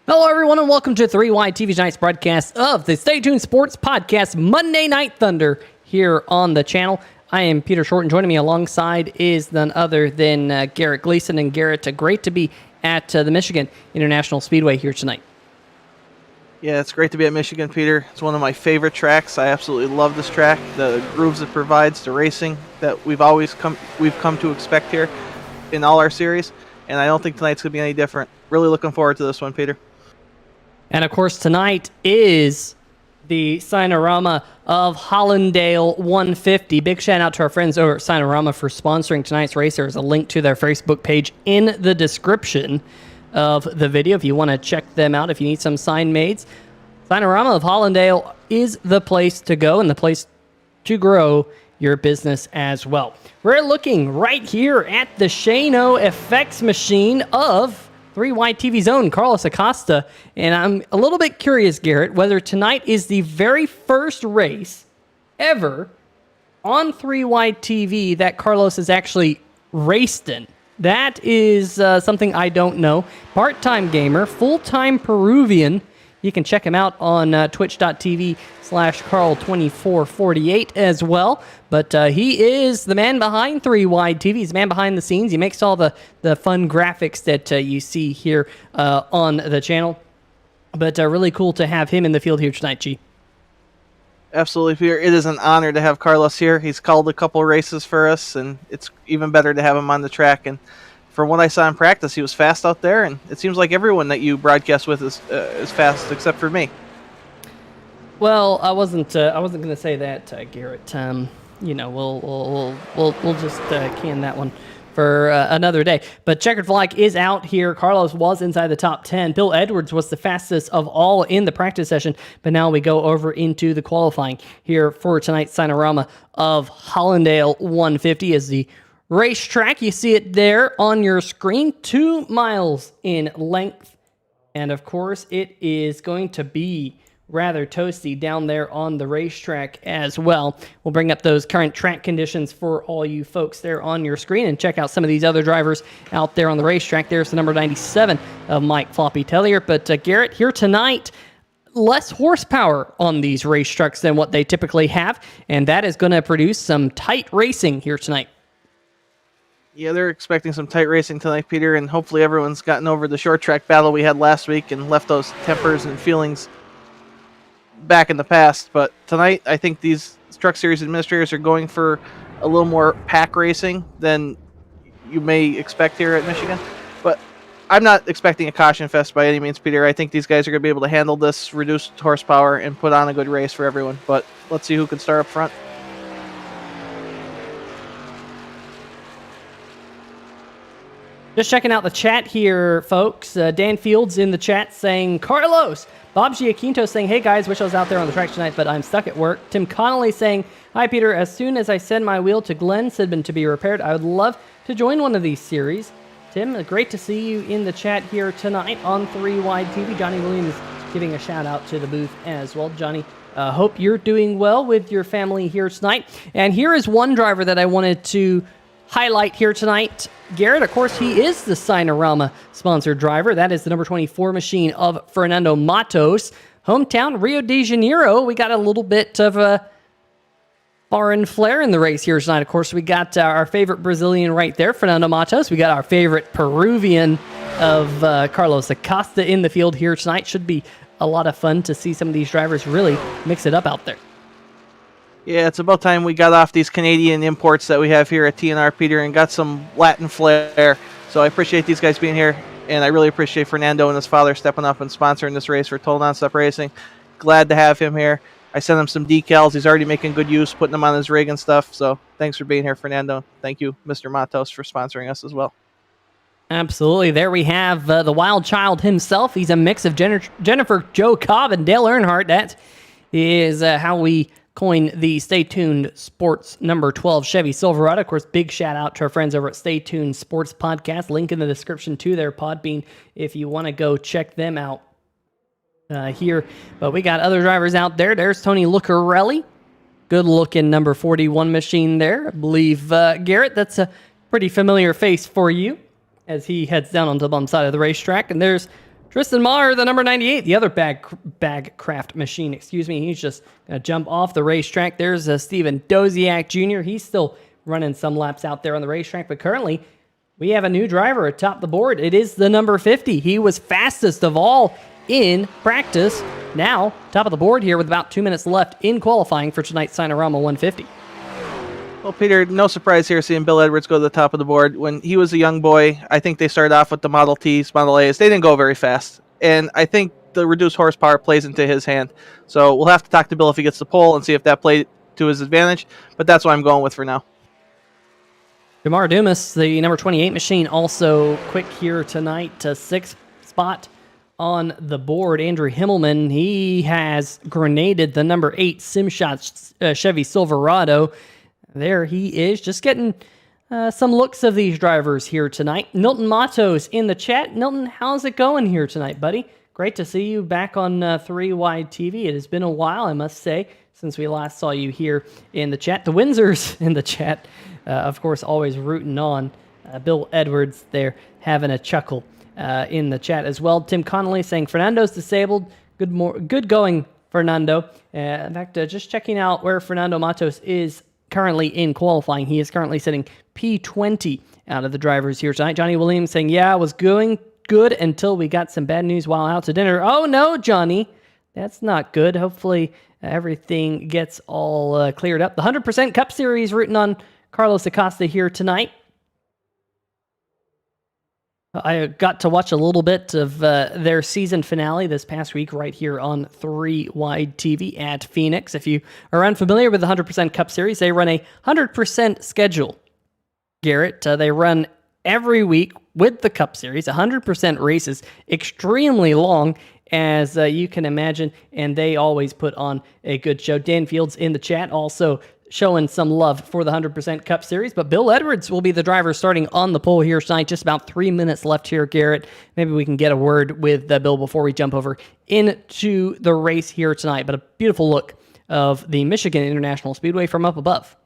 Hello, everyone, and welcome to 3Y TV tonight's broadcast of the Stay Tuned Sports Podcast Monday Night Thunder here on the channel. I am Peter Short, and joining me alongside is none other than Garrett Gleason. And Garrett, great to be at the Michigan International Speedway here tonight. Yeah, it's great to be at Michigan, Peter. It's one of my favorite tracks. I absolutely love this track. The grooves it provides, the racing that we've come to expect here in all our series, and I don't think tonight's going to be any different. Really looking forward to this one, Peter. And, of course, tonight is the Signarama of Hallandale 150. Big shout-out to our friends over at Signarama for sponsoring tonight's race. There's a link to their Facebook page in the description of the video if you want to check them out, if you need some sign mades. Signarama of Hallandale is the place to go and the place to grow your business as well. We're looking right here at the Shano effects machine of 3Y TV's own Carlos Acosta, and I'm a little bit curious, Garrett, whether tonight is the very first race ever on 3Y TV that Carlos has actually raced in. That is something I don't know. Part-time gamer, full-time Peruvian. You can check him out on twitch.tv/Carl2448 as well. But he is the man behind 3Y TV. He's the man behind the scenes. He makes all the fun graphics that you see here on the channel. But really cool to have him in the field here tonight, G. Absolutely, Peter. It is an honor to have Carlos here. He's called a couple races for us, and it's even better to have him on the track. And from what I saw in practice, he was fast out there, and it seems like everyone that you broadcast with is fast, except for me. Well, I wasn't going to say that, Garrett. You know, we'll just can that one for another day. But Checkered Flag is out here. Carlos was inside the top 10. Bill Edwards was the fastest of all in the practice session. But now we go over into the qualifying here for tonight's Signarama of Hallandale 150 as the racetrack. You see it there on your screen, 2 miles in length. And of course, it is going to be rather toasty down there on the racetrack as well. We'll bring up those current track conditions for all you folks there on your screen and check out some of these other drivers out there on the racetrack. There's the number 97 of Mike Floppy Tellier. But Garrett, here tonight, less horsepower on these race trucks than what they typically have, and that is going to produce some tight racing here tonight. Yeah, they're expecting some tight racing tonight, Peter, and hopefully everyone's gotten over the short track battle we had last week and left those tempers and feelings back in the past. But tonight, I think these Truck Series administrators are going for a little more pack racing than you may expect here at Michigan. But I'm not expecting a caution fest by any means, Peter. I think these guys are going to be able to handle this reduced horsepower and put on a good race for everyone. But let's see who can start up front. Just checking out the chat here, folks. Dan Fields in the chat saying, Carlos. Bob Giaquinto saying, hey guys, wish I was out there on the track tonight, but I'm stuck at work. Tim Connolly saying, hi Peter, as soon as I send my wheel to Glenn Sidman to be repaired, I would love to join one of these series. Tim, great to see you in the chat here tonight on 3Y TV. Johnny Williams giving a shout out to the booth as well. Johnny, hope you're doing well with your family here tonight. And here is one driver that I wanted to highlight here tonight. Garrett, of course, he is the Signarama sponsored driver. That is the number 24 machine of Fernando Matos. Hometown, Rio de Janeiro. We got a little bit of a foreign flair in the race here tonight. Of course, we got our favorite Brazilian right there, Fernando Matos. We got our favorite Peruvian of Carlos Acosta in the field here tonight. Should be a lot of fun to see some of these drivers really mix it up out there. Yeah, it's about time we got off these Canadian imports that we have here at TNR, Peter, and got some Latin flair. So I appreciate these guys being here, and I really appreciate Fernando and his father stepping up and sponsoring this race for Total Nonstop Racing. Glad to have him here. I sent him some decals. He's already making good use, putting them on his rig and stuff. So thanks for being here, Fernando. Thank you, Mr. Matos, for sponsoring us as well. Absolutely. There we have the wild child himself. He's a mix of Jennifer Jo Cobb and Dale Earnhardt. That is how we coin the Stay Tuned Sports number 12 Chevy Silverado. Of course, big shout out to our friends over at Stay Tuned Sports Podcast. Link in the description to their Podbean if you want to go check them out here. But we got other drivers out there. There's Tony Lucarelli. Good looking number 41 machine there. I believe, Garrett, that's a pretty familiar face for you as he heads down onto the bum side of the racetrack. And there's Tristan Maher, the number 98, the other bag craft machine, excuse me. He's just going to jump off the racetrack. There's Steven Doziak Jr. He's still running some laps out there on the racetrack, but currently we have a new driver atop the board. It is the number 50. He was fastest of all in practice. Now, top of the board here with about 2 minutes left in qualifying for tonight's Signarama 150. Well, Peter, no surprise here seeing Bill Edwards go to the top of the board. When he was a young boy, I think they started off with the Model Ts, Model As. They didn't go very fast, and I think the reduced horsepower plays into his hand. So we'll have to talk to Bill if he gets the pole and see if that played to his advantage, but that's what I'm going with for now. Jamar Dumas, the number 28 machine, also quick here tonight to 6th spot on the board. Andrew Himmelman, he has grenaded the number 8 SimShot Chevy Silverado. There he is, just getting some looks of these drivers here tonight. Milton Matos in the chat. Milton, how's it going here tonight, buddy? Great to see you back on 3 Wide TV. It has been a while, I must say, since we last saw you here in the chat. The Windsors in the chat, of course, always rooting on. Bill Edwards there having a chuckle in the chat as well. Tim Connolly saying, Fernando's disabled. Good going, Fernando. In fact, just checking out where Fernando Matos is currently in qualifying. He is currently sitting P20 out of the drivers here tonight. Johnny Williams saying, yeah, I was going good until we got some bad news while out to dinner. Oh, no, Johnny. That's not good. Hopefully everything gets all cleared up. The 100% Cup Series written on Carlos Acosta here tonight. I got to watch a little bit of their season finale this past week right here on 3 Wide TV at Phoenix. If you are unfamiliar with the 100% Cup Series, they run a 100% schedule. Garrett, they run every week with the Cup Series, 100% races, extremely long, as you can imagine, and they always put on a good show. Dan Fields in the chat also showing some love for the 100% Cup Series, but Bill Edwards will be the driver starting on the pole here tonight. Just about 3 minutes left here, Garrett. Maybe we can get a word with Bill before we jump over into the race here tonight, but a beautiful look of the Michigan International Speedway from up above.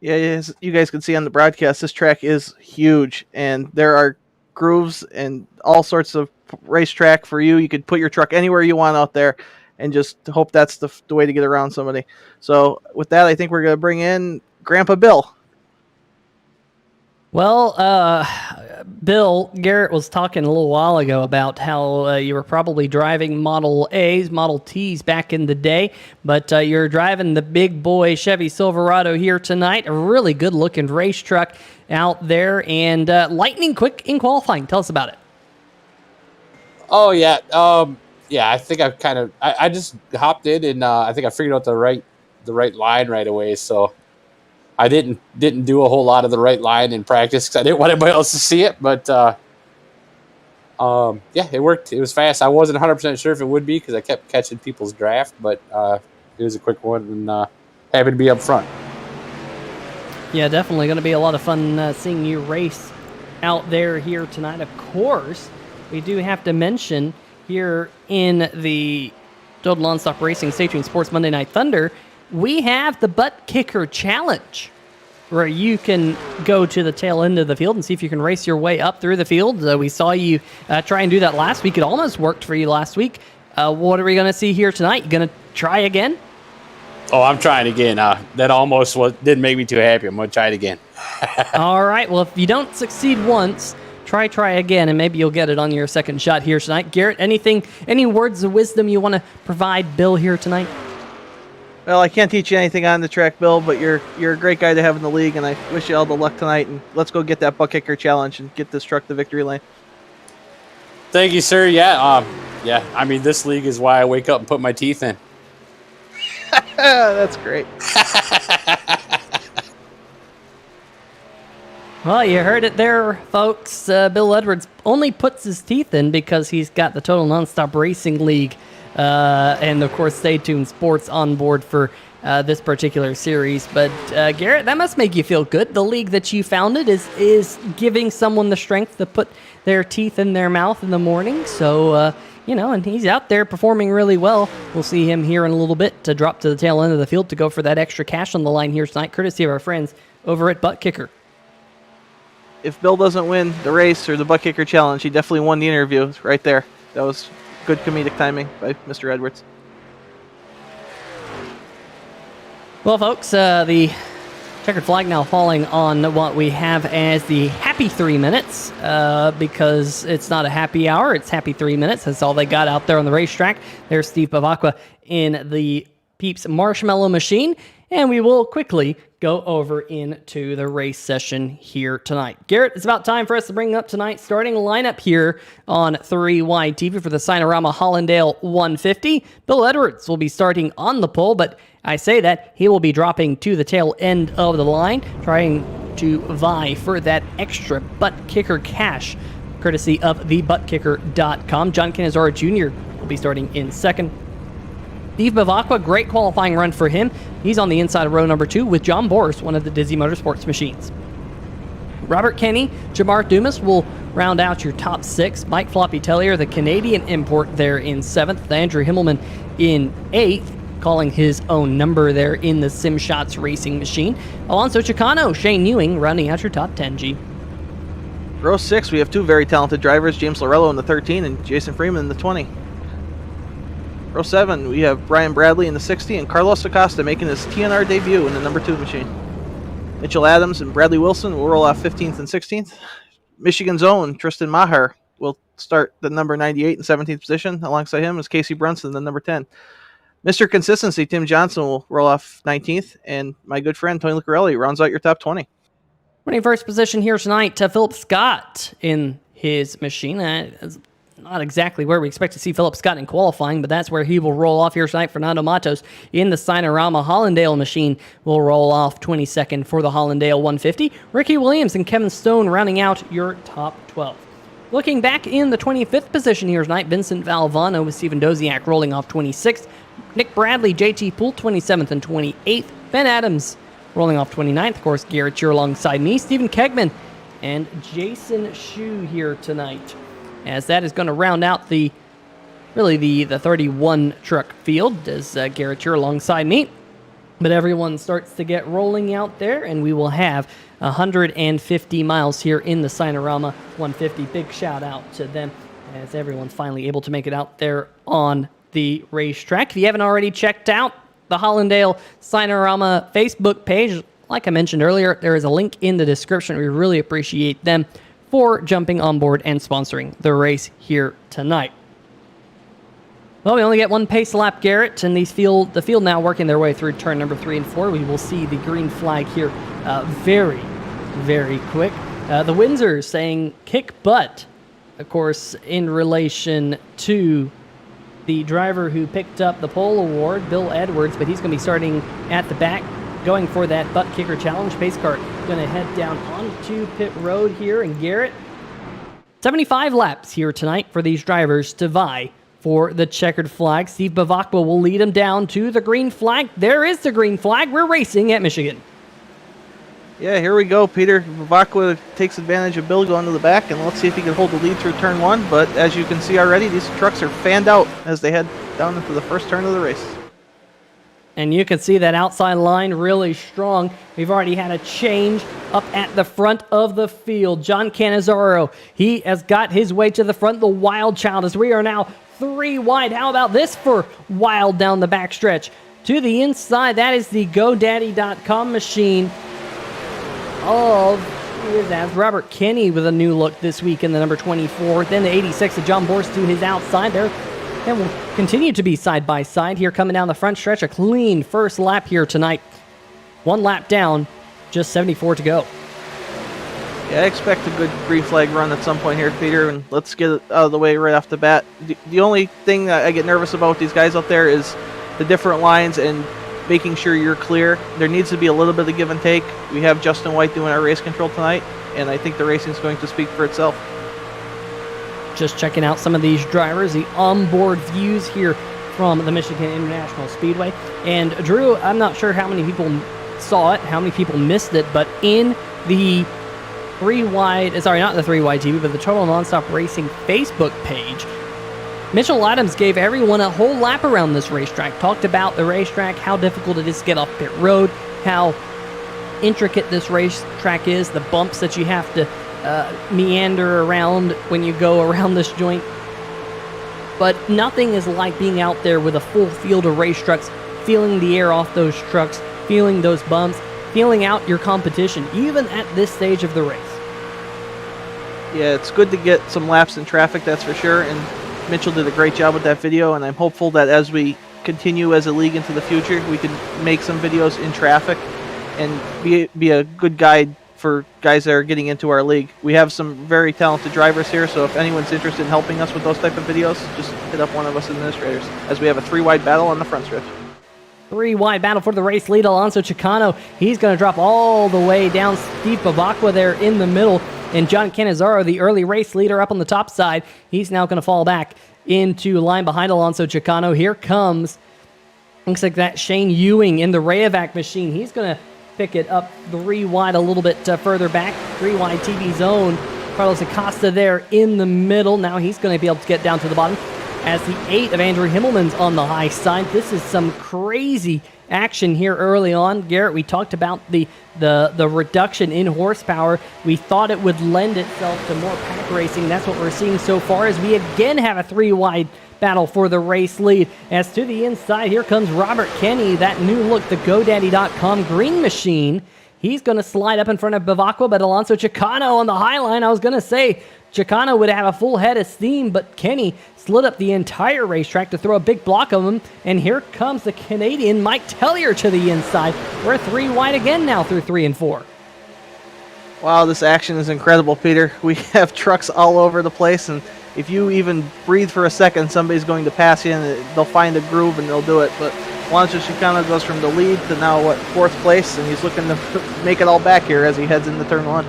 Yeah, as you guys can see on the broadcast, this track is huge, and there are grooves and all sorts of racetrack for you. You could put your truck anywhere you want out there and just hope that's the way to get around somebody. So with that, I think we're going to bring in Grandpa Bill. Well, Bill, Garrett was talking a little while ago about how you were probably driving Model A's, Model T's back in the day, but you're driving the big boy Chevy Silverado here tonight. A really good-looking race truck out there, and lightning quick in qualifying. Tell us about it. Oh, yeah. Yeah, I think I just hopped in, and I think I figured out the right line right away, so I didn't do a whole lot of the right line in practice because I didn't want anybody else to see it, but yeah, it worked. It was fast. I wasn't 100% sure if it would be because I kept catching people's draft, but it was a quick one, and happy to be up front. Yeah, definitely going to be a lot of fun seeing you race out there here tonight. Of course, we do have to mention here in the Total Nonstop Racing Stay Tuned Sports Monday Night Thunder, we have the Butt Kicker Challenge, where you can go to the tail end of the field and see if you can race your way up through the field. We saw you try and do that last week. It almost worked for you last week. What are we going to see here tonight? You going to try again? Oh, I'm trying again. That almost didn't make me too happy. I'm going to try it again. All right. Well, if you don't succeed once, try again, and maybe you'll get it on your second shot here tonight. Garrett, any words of wisdom you want to provide Bill here tonight? Well, I can't teach you anything on the track, Bill, but you're a great guy to have in the league, and I wish you all the luck tonight. And let's go get that Butt Kicker Challenge and get this truck to victory lane. Thank you, sir. Yeah, yeah. I mean, this league is why I wake up and put my teeth in. That's great. Well, you heard it there, folks. Bill Edwards only puts his teeth in because he's got the Total Nonstop Racing League and, of course, Stay Tuned Sports on board for this particular series. But, Garrett, that must make you feel good. The league that you founded is giving someone the strength to put their teeth in their mouth in the morning. So, and he's out there performing really well. We'll see him here in a little bit to drop to the tail end of the field to go for that extra cash on the line here tonight, courtesy of our friends over at Butt Kicker. if Bill doesn't win the race or the butt kicker challenge, he definitely won the interview right there. That was good comedic timing by Mr. Edwards. Well, folks, the checkered flag now falling on what we have as the happy 3 minutes, because it's not a happy hour, it's happy 3 minutes. That's all they got out there on the racetrack. There's Steve Bavacqua in the Peeps Marshmallow Machine, and we will quickly go over into the race session here tonight. Garrett, it's about time for us to bring up tonight's starting lineup here on 3Y TV for the Signarama Hallandale 150. Bill Edwards will be starting on the pole, but I say that he will be dropping to the tail end of the line, trying to vie for that extra butt kicker cash, courtesy of thebuttkicker.com. John Canizaro Jr. will be starting in second. Steve Bavacqua, great qualifying run for him. He's on the inside of row number 2 with John Boris, one of the Dizzy Motorsports machines. Robert Kenny, Jamar Dumas will round out your top 6. Mike Floppy Tellier, the Canadian import, there in 7th. Andrew Himmelman in 8th, calling his own number there in the SimShots racing machine. Alonso Chicano, Shane Ewing, rounding out your top 10G. Row 6, we have 2 very talented drivers, James Lorello in the 13 and Jason Freeman in the 20. Row 7, we have Brian Bradley in the 60 and Carlos Acosta making his TNR debut in the number 2 machine. Mitchell Adams and Bradley Wilson will roll off 15th and 16th. Michigan's own Tristan Maher will start the number 98 and 17th position. Alongside him is Casey Brunson, the number 10. Mr. Consistency, Tim Johnson, will roll off 19th, and my good friend Tony Lucarelli rounds out your top 20. 21st position here tonight to Philip Scott in his machine. It's not exactly where we expect to see Philip Scott in qualifying, but that's where he will roll off here tonight. Fernando Matos in the Signarama Hallandale machine will roll off 22nd for the Hallandale 150. Ricky Williams and Kevin Stone rounding out your top 12. Looking back in the 25th position here tonight, Vincent Valvano with Stephen Doziak rolling off 26th. Nick Bradley, JT Poole, 27th and 28th. Ben Adams rolling off 29th. Of course, Garrett, you're alongside me. Stephen Kegman and Jason Shue here tonight, as that is going to round out the 31 truck field, as Garrett, you're alongside me. But everyone starts to get rolling out there, and we will have 150 miles here in the Signarama 150. Big shout out to them, as everyone's finally able to make it out there on the racetrack. If you haven't already checked out the Hallandale Signarama Facebook page, like I mentioned earlier, there is a link in the description. We really appreciate them for jumping on board and sponsoring the race here tonight. Well, we only get one pace lap, Garrett, and the field now working their way through turn number 3 and 4. We will see the green flag here very, very quick. The Windsor saying kick butt, of course, in relation to the driver who picked up the pole award, Bill Edwards, but he's going to be starting at the back, going for that butt kicker challenge. Pace car going to head down onto pit road here, and Garrett, 75 laps here tonight for these drivers to vie for the checkered flag. Steve Bavacqua will lead them down to the green flag. There is the green flag. We're racing at Michigan. Yeah, here we go. Peter Bavacqua takes advantage of Bill going to the back, and let's see if he can hold the lead through turn 1. But as you can see already, these trucks are fanned out as they head down into the first turn of the race. And you can see that outside line really strong. We've already had a change up at the front of the field. John Canizaro, he has got his way to the front. The Wild Child, as we are now 3 wide. How about this for Wild down the backstretch? To the inside, that is the GoDaddy.com machine of, here's that, Robert Kenny with a new look this week in the number 24. Then the 86 of John Boris to his outside there. And will continue to be side by side here coming down the front stretch. A clean first lap here tonight. 1 lap down, just 74 to go. Yeah, I expect a good green flag run at some point here, Peter, and let's get it out of the way right off the bat. The only thing that I get nervous about with these guys out there is the different lines and making sure you're clear. There needs to be a little bit of give and take. We have Justin White doing our race control tonight, and I think the racing is going to speak for itself. Just checking out some of these drivers, the onboard views here from the Michigan International Speedway. And Drew, I'm not sure how many people saw it, how many people missed it, but in the 3Y, sorry, not the 3Y TV, but the Total Nonstop Racing Facebook page, Mitchell Adams gave everyone a whole lap around this racetrack, talked about the racetrack, how difficult it is to get off pit road, how intricate this racetrack is, the bumps that you have to meander around when you go around this joint. But nothing is like being out there with a full field of race trucks, feeling the air off those trucks, feeling those bumps, feeling out your competition, even at this stage of the race. Yeah, it's good to get some laps in traffic, that's for sure, and Mitchell did a great job with that video, and I'm hopeful that as we continue as a league into the future, we can make some videos in traffic and be a good guide for guys that are getting into our league. We have some very talented drivers here, so if anyone's interested in helping us with those type of videos, just hit up one of us administrators, as we have a 3-wide battle on the front stretch. 3-wide battle for the race lead. Alonso Chicano, he's going to drop all the way down Steve Bavacqua there in the middle. And John Cannizzaro, the early race leader up on the top side, he's now going to fall back into line behind Alonso Chicano. Here comes, looks like that Shane Ewing in the Rayovac machine. He's going to pick it up 3-wide a little bit further back. 3-wide TV zone. Carlos Acosta there in the middle. Now he's going to be able to get down to the bottom as the 8 of Andrew Himmelman's on the high side. This is some crazy action here early on. Garrett, we talked about the reduction in horsepower. We thought it would lend itself to more pack racing. That's what we're seeing so far, as we again have a 3-wide battle for the race lead. As to the inside, here comes Robert Kenny, that new look, the GoDaddy.com green machine. He's going to slide up in front of Bavacqua, but Alonso Chicano on the high line. I was going to say Chicano would have a full head of steam, but Kenny slid up the entire racetrack to throw a big block of him. And here comes the Canadian Mike Tellier to the inside. We're 3-wide again now through 3 and 4. Wow, this action is incredible, Peter. We have trucks all over the place, and if you even breathe for a second, somebody's going to pass you, and they'll find a groove and they'll do it. But Alonso Chicano goes from the lead to now, 4th place, and he's looking to make it all back here as he heads into turn 1.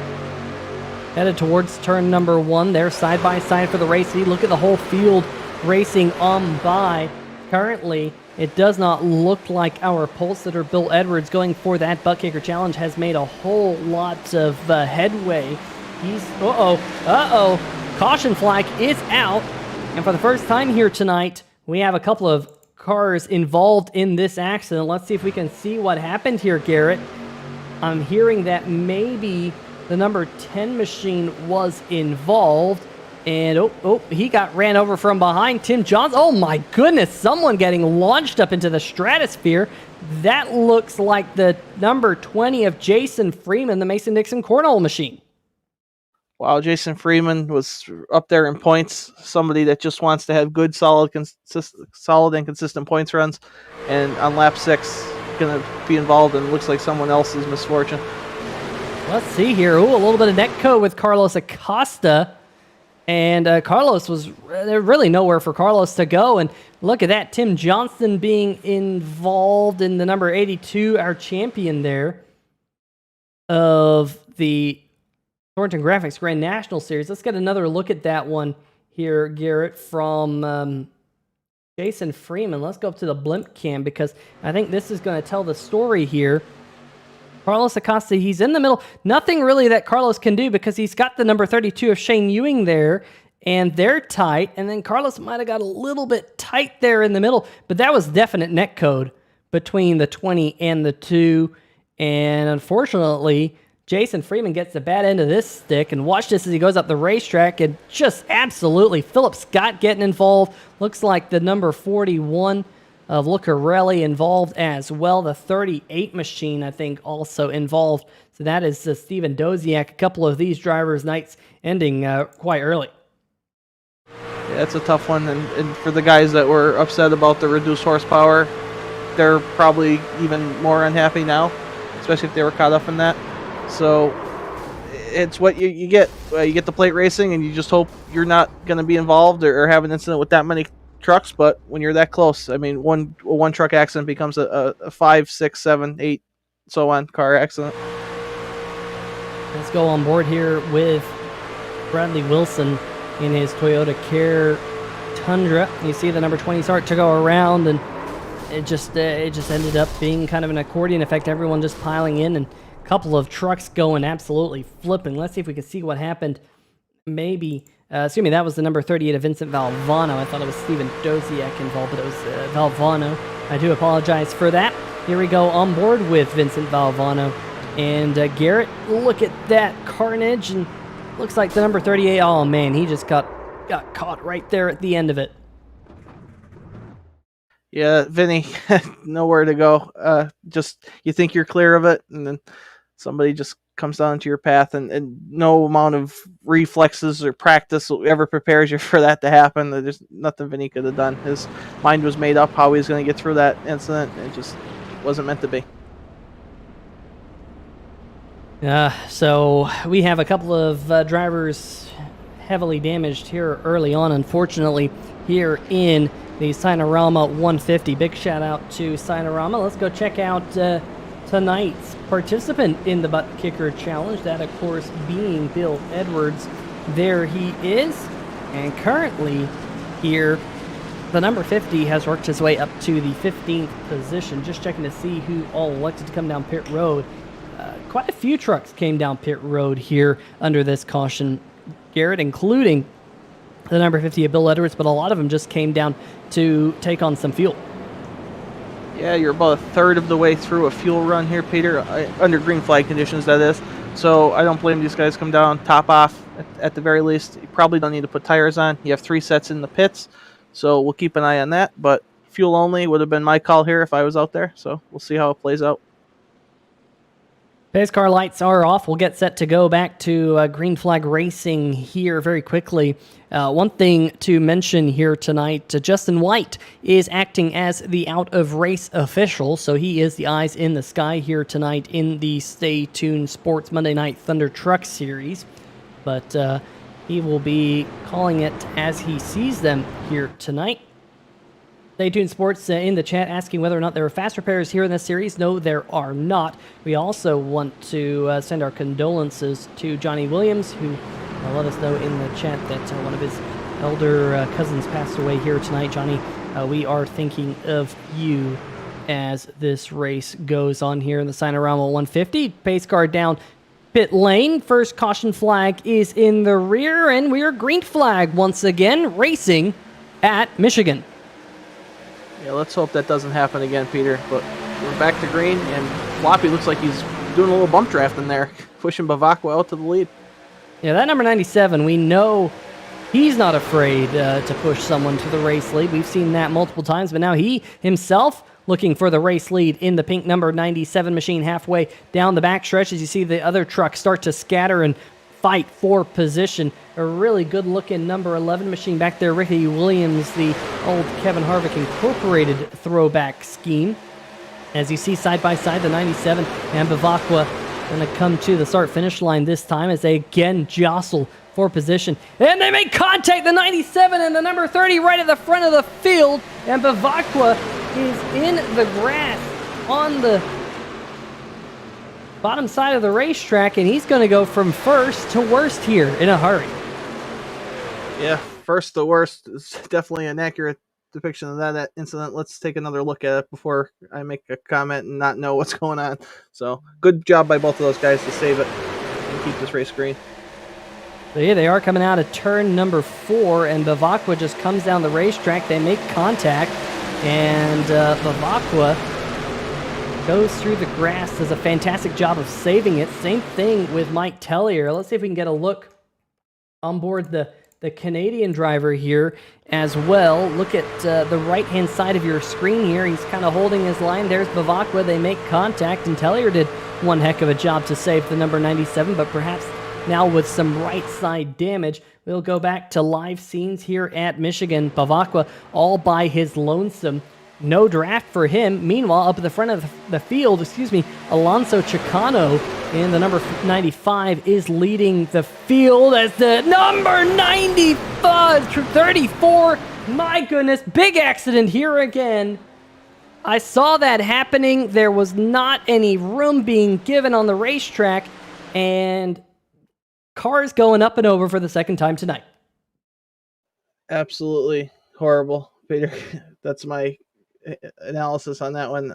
Headed towards turn number 1 there, side by side for the race lead. Look at the whole field racing on by. Currently, it does not look like our pole sitter Bill Edwards going for that butt kicker challenge has made a whole lot of headway. He's, caution flag is out. And for the first time here tonight, we have a couple of cars involved in this accident. Let's see if we can see what happened here, Garrett. I'm hearing that maybe the number 10 machine was involved. And, he got ran over from behind. Tim Johns. Oh, my goodness. Someone getting launched up into the stratosphere. That looks like the number 20 of Jason Freeman, the Mason-Dixon Cornhole machine. Wow, Jason Freeman was up there in points. Somebody that just wants to have good, solid and consistent points runs. And on lap 6, going to be involved in looks like someone else's misfortune. Let's see here. Ooh, a little bit of netcode with Carlos Acosta. And Carlos was there, really nowhere for Carlos to go. And look at that, Tim Johnston being involved in the number 82, our champion there of the Thornton Graphix Grand National Series. Let's get another look at that one here, Garrett, from Jason Freeman. Let's go up to the blimp cam because I think this is going to tell the story here. Carlos Acosta, he's in the middle. Nothing really that Carlos can do because he's got the number 32 of Shane Ewing there, and they're tight. And then Carlos might have got a little bit tight there in the middle, but that was definite netcode between the 20 and the 2. And unfortunately, Jason Freeman gets the bad end of this stick. And watch this as he goes up the racetrack, and just absolutely Philip Scott getting involved. Looks like the number 41 of Lucarelli involved as well. The 38 machine, I think, also involved. So that is Steven Doziak. A couple of these drivers' nights ending quite early. Yeah, it's a tough one. And for the guys that were upset about the reduced horsepower, they're probably even more unhappy now, especially if they were caught up in that. So it's what you get. You get the plate racing, and you just hope you're not going to be involved or have an incident with that many trucks. But when you're that close, I mean, one truck accident becomes a 5, 6, 7, 8, so on car accident. Let's go on board here with Bradley Wilson in his Toyota Care Tundra. You see the number 20 start to go around, and it just ended up being kind of an accordion effect. Everyone just piling in, and a couple of trucks going absolutely flipping. Let's see if we can see what happened. Maybe. That was the number 38 of Vincent Valvano. I thought it was Steven Doziak involved, but it was Valvano. I do apologize for that. Here we go on board with Vincent Valvano. And Garrett, look at that carnage. And looks like the number 38, oh man, he just got caught right there at the end of it. Yeah, Vinny, nowhere to go. Just you think you're clear of it, and then somebody just comes down into your path, and no amount of reflexes or practice ever prepares you for that to happen. There's nothing Vinny could have done. His mind was made up how he was going to get through that incident. It just wasn't meant to be. So we have a couple of drivers heavily damaged here early on, unfortunately, here in the Signarama 150. Big shout out to Signarama. Let's go check out tonight's participant in the Butt Kicker Challenge. That, of course, being Bill Edwards. There he is. And currently here, the number 50 has worked his way up to the 15th position. Just checking to see who all elected to come down pit road. Quite a few trucks came down pit road here under this caution, Garrett, including the number 50 of Bill Edwards, but a lot of them just came down to take on some fuel. Yeah, you're about a third of the way through a fuel run here, Peter, under green flag conditions, that is. So I don't blame these guys. Come down, top off at the very least. You probably don't need to put tires on. You have 3 sets in the pits, so we'll keep an eye on that. But fuel only would have been my call here if I was out there, so we'll see how it plays out. Pace car lights are off. We'll get set to go back to green flag racing here very quickly. One thing to mention here tonight, Justin White is acting as the out-of-race official, so he is the eyes in the sky here tonight in the Stay Tuned Sports Monday Night Thunder Truck Series. But he will be calling it as he sees them here tonight. Stay Tuned Sports in the chat asking whether or not there are fast repairs here in this series. No, there are not. We also want to send our condolences to Johnny Williams, who let us know in the chat that one of his elder cousins passed away here tonight. Johnny, we are thinking of you as this race goes on here in the Signarama 150. Pace car down pit lane. First caution flag is in the rear, and we are green flag once again, racing at Michigan. Yeah, let's hope that doesn't happen again, Peter. But we're back to green, and Floppy looks like he's doing a little bump draft in there, pushing Bavacqua out to the lead. Yeah, that number 97, we know he's not afraid to push someone to the race lead. We've seen that multiple times, but now he himself looking for the race lead in the pink number 97 machine halfway down the backstretch as you see the other trucks start to scatter and fight for position. A really good-looking number 11 machine back there, Ricky Williams, the old Kevin Harvick Incorporated throwback scheme. As you see side by side, the 97 and Bavacqua going to come to the start-finish line this time as they again jostle for position. And they make contact, the 97 and the number 30 right at the front of the field. And Bavacqua is in the grass on the bottom side of the racetrack, and he's going to go from first to worst here in a hurry. Yeah, first to worst is definitely an accurate depiction of that incident. Let's take another look at it before I make a comment and not know what's going on. So good job by both of those guys to save it and keep this race green. So here they are coming out of turn number 4, and Bavacqua just comes down the racetrack. They make contact, and Bavacqua goes through the grass, does a fantastic job of saving it. Same thing with Mike Tellier. Let's see if we can get a look on board the Canadian driver here as well. Look at the right-hand side of your screen here. He's kind of holding his line. There's Bavacqua. They make contact, and Tellier did one heck of a job to save the number 97, but perhaps now with some right-side damage. We'll go back to live scenes here at Michigan. Bavacqua all by his lonesome. No draft for him. Meanwhile, up at the front of the field, Alonso Chicano in the number 95 is leading the field as the number 34. My goodness, big accident here again. I saw that happening. There was not any room being given on the racetrack, and cars going up and over for the second time tonight. Absolutely horrible, Peter. That's my analysis on that one.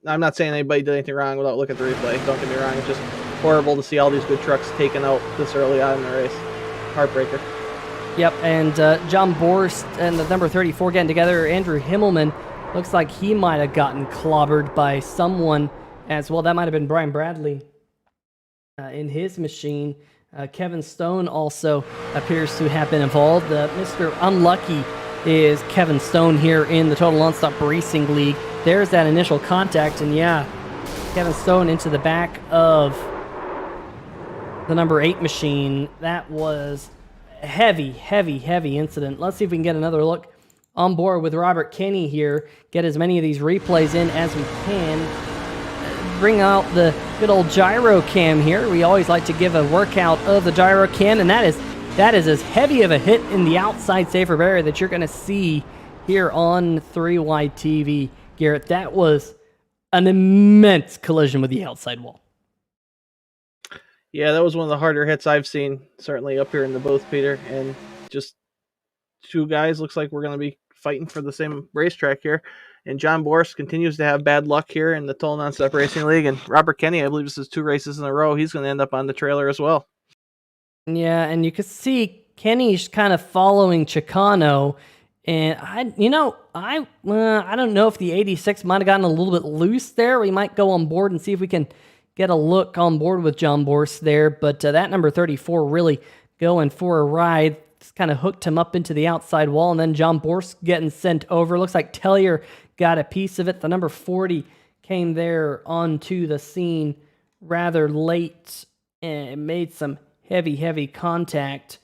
I'm not saying anybody did anything wrong without looking at the replay. Don't get me wrong. It's just horrible to see all these good trucks taken out this early on in the race. Heartbreaker. Yep, and John Borst and the number 34 getting together. Andrew Himmelman looks like he might have gotten clobbered by someone as well. That might have been Brian Bradley in his machine. Kevin Stone also appears to have been involved. Mr. Unlucky is Kevin Stone here in the Total Nonstop Racing League. There's that initial contact, and yeah, Kevin Stone into the back of the number 8 machine. That was a heavy incident. Let's see if we can get another look on board with Robert Kenny here. Get as many of these replays in as we can. Bring out the good old gyro cam here. We always like to give a workout of the gyro cam, and that is as heavy of a hit in the outside safer barrier that you're going to see here on 3Y TV, Garrett. That was an immense collision with the outside wall. Yeah, that was one of the harder hits I've seen, certainly up here in the booth, Peter. And just two guys, looks like we're going to be fighting for the same racetrack here. And John Borst continues to have bad luck here in the Total Nonstop Racing League. And Robert Kenny, I believe this is 2 races in a row. He's going to end up on the trailer as well. Yeah, and you can see Kenny's kind of following Chicano. And I don't know if the 86 might have gotten a little bit loose there. We might go on board and see if we can get a look on board with John Borst there. But that number 34 really going for a ride. Just kind of hooked him up into the outside wall, and then John Borst getting sent over. Looks like Tellier got a piece of it. The number 40 came there onto the scene rather late and made some heavy contact.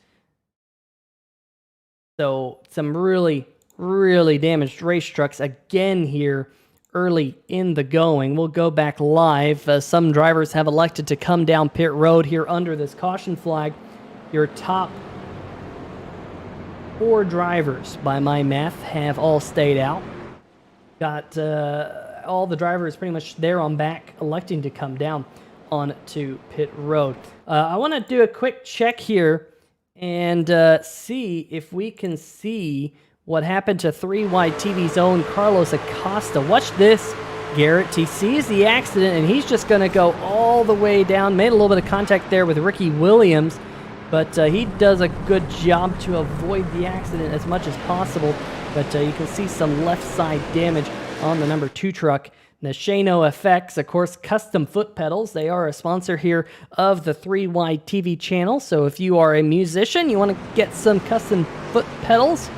So some really damaged race trucks again here early in the going. We'll go back live. Some drivers have elected to come down pit road here under this caution flag. Your top 4 drivers, by my math, have all stayed out. Got all the drivers pretty much there on back electing to come down onto pit road. I want to do a quick check here and see if we can see what happened to 3Y TV's own Carlos Acosta. Watch this, Garrett. He sees the accident, and he's just going to go all the way down. Made a little bit of contact there with Ricky Williams, but he does a good job to avoid the accident as much as possible. But you can see some left side damage on the number 2 truck. The Shano FX, of course, custom foot pedals. They are a sponsor here of the 3Y TV channel. So if you are a musician, you want to get some custom foot pedals,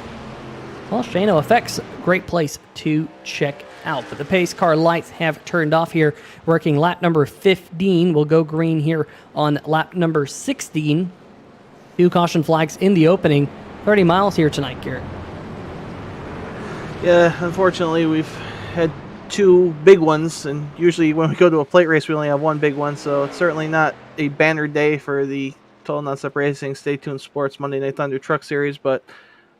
well, Shano FX, great place to check out. But the pace car lights have turned off here, working lap number 15. We'll go green here on lap number 16. 2 caution flags in the opening. 30 miles here tonight, Garrett. Yeah, unfortunately, we've had 2 big ones, and usually when we go to a plate race, we only have 1 big one, so it's certainly not a banner day for the Total Nonstop Racing Stay Tuned Sports Monday Night Thunder Truck Series, but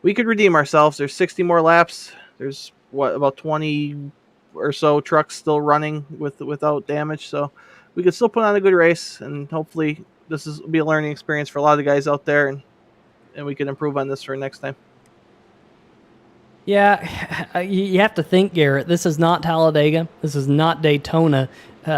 we could redeem ourselves. There's 60 more laps. There's, about 20 or so trucks still running without damage, so we could still put on a good race, and hopefully this will be a learning experience for a lot of the guys out there, and we can improve on this for next time. Yeah, you have to think, Garrett, this is not Talladega. This is not Daytona.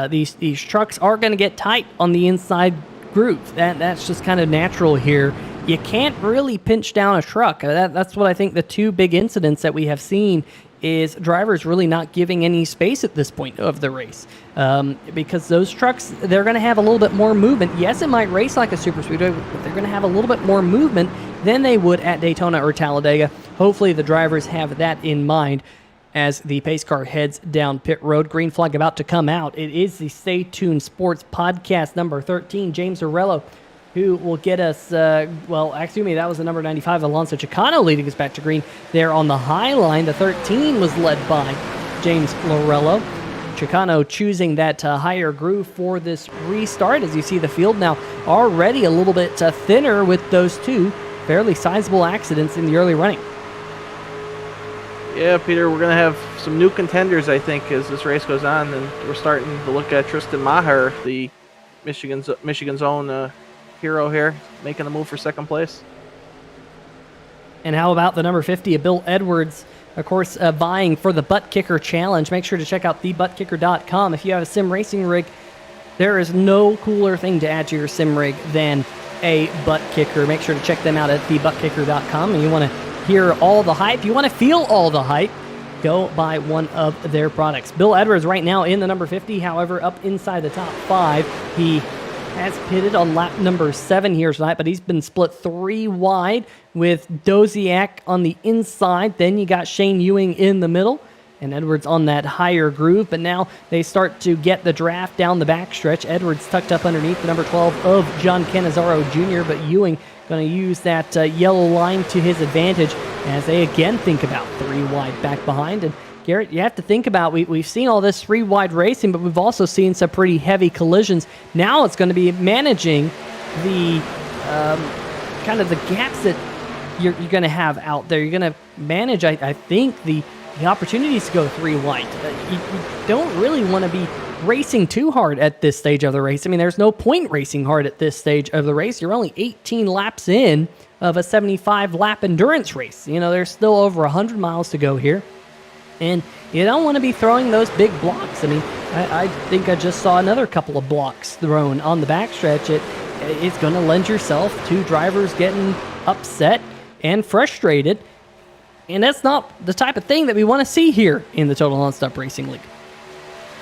These trucks are going to get tight on the inside groove. That's just kind of natural here. You can't really pinch down a truck. That's what I think the 2 big incidents that we have seen is drivers really not giving any space at this point of the race. Because those trucks, they're going to have a little bit more movement. Yes, it might race like a super speedway, but they're going to have a little bit more movement than they would at Daytona or Talladega. Hopefully the drivers have that in mind as the pace car heads down pit road. Green flag about to come out. It is the Stay Tuned Sports Podcast number 13. James Arello, who will get us, that was the number 95, Alonso Chicano, leading us back to green there on the high line. The 13 was led by James Lorello. Chicano choosing that higher groove for this restart. As you see the field now already a little bit thinner with those 2 fairly sizable accidents in the early running. Yeah, Peter, we're going to have some new contenders, I think, as this race goes on, and we're starting to look at Tristan Maher, the Michigan's own hero here, making a move for second place. And how about the number 50 of Bill Edwards, of course, vying for the Butt Kicker Challenge. Make sure to check out thebuttkicker.com. If you have a sim racing rig, there is no cooler thing to add to your sim rig than a butt kicker. Make sure to check them out at thebuttkicker.com. And you want to hear all the hype, you want to feel all the hype, go buy one of their products. Bill Edwards right now in the number 50, however, up inside the top 5. He has pitted on lap number 7 here tonight, but he's been split 3 wide with Doziak on the inside. Then you got Shane Ewing in the middle and Edwards on that higher groove. But now they start to get the draft down the backstretch. Edwards tucked up underneath the number 12 of John Cannizzaro Jr., but Ewing going to use that yellow line to his advantage as they again think about 3 wide back behind. And Garrett, you have to think about, we've seen all this 3 wide racing, but we've also seen some pretty heavy collisions. Now it's going to be managing the kind of the gaps that you're going to have out there. You're going to manage, I think, the opportunities to go 3 wide. You don't really want to be racing too hard at this stage of the race. I mean, there's no point racing hard at this stage of the race. You're only 18 laps in of a 75-lap endurance race. You know, there's still over 100 miles to go here. And you don't want to be throwing those big blocks. I mean, I think I just saw another couple of blocks thrown on the backstretch. It's going to lend yourself to drivers getting upset and frustrated. And that's not the type of thing that we want to see here in the Total Nonstop Racing League.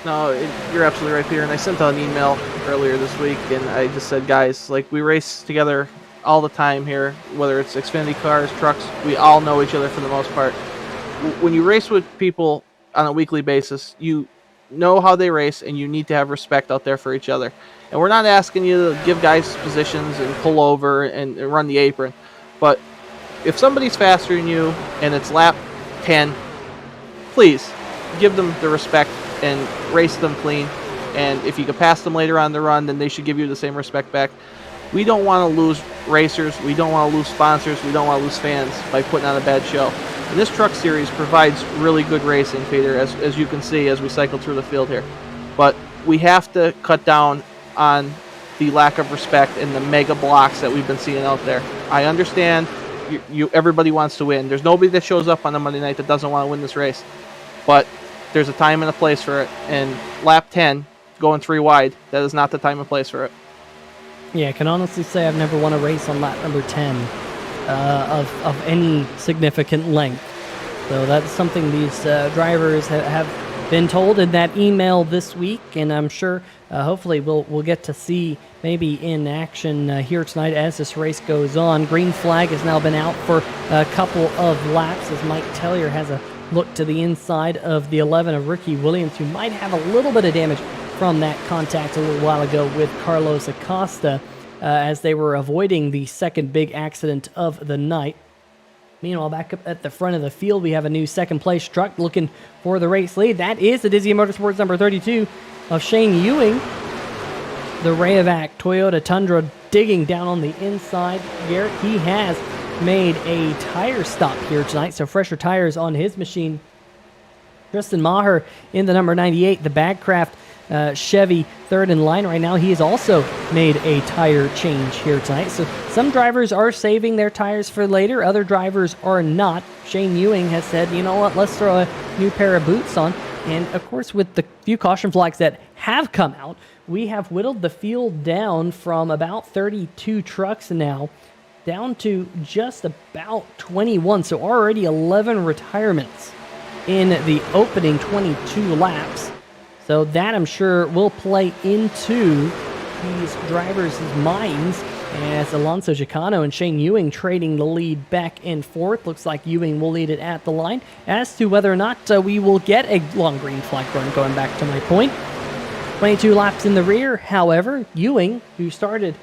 No, you're absolutely right, Peter. And I sent out an email earlier this week, and I just said, guys, like, we race together all the time here, whether it's Xfinity cars, trucks, we all know each other for the most part. When you race with people on a weekly basis, you know how they race, and you need to have respect out there for each other. And we're not asking you to give guys positions and pull over and run the apron. But if somebody's faster than you and it's lap 10, please give them the respect and race them clean. And if you can pass them later on the run, then they should give you the same respect back. We don't want to lose racers. We don't want to lose sponsors. We don't want to lose fans by putting on a bad show. And this truck series provides really good racing, Peter, as you can see as we cycle through the field here. But we have to cut down on the lack of respect and the mega blocks that we've been seeing out there. I understand everybody wants to win. There's nobody that shows up on a Monday night that doesn't want to win this race. But there's a time and a place for it. And lap 10, going 3 wide, that is not the time and place for it. Yeah, I can honestly say I've never won a race on lap number 10 of any significant length. So that's something these drivers have been told in that email this week, and I'm sure hopefully we'll get to see maybe in action here tonight as this race goes on. Green flag has now been out for a couple of laps as Mike Tellier has a look to the inside of the 11 of Ricky Williams, who might have a little bit of damage from that contact a little while ago with Carlos Acosta as they were avoiding the second big accident of the night. Meanwhile, back up at the front of the field, we have a new second-place truck looking for the race lead. That is the Dizzy Motorsports number 32 of Shane Ewing. The Rayovac Toyota Tundra digging down on the inside. Garrett, he has made a tire stop here tonight, so fresher tires on his machine. Tristan Maher in the number 98, the Bagcraft Chevy third in line right now. He has also made a tire change here tonight. So some drivers are saving their tires for later. Other drivers are not. Shane Ewing has said, you know what, let's throw a new pair of boots on. And of course, with the few caution flags that have come out, we have whittled the field down from about 32 trucks now down to just about 21. So already 11 retirements in the opening 22 laps. So that, I'm sure, will play into these drivers' minds as Alonso Chicano and Shane Ewing trading the lead back and forth. Looks like Ewing will lead it at the line. As to whether or not we will get a long green flag run, going back to my point. 22 laps in the rear, however, Ewing, who started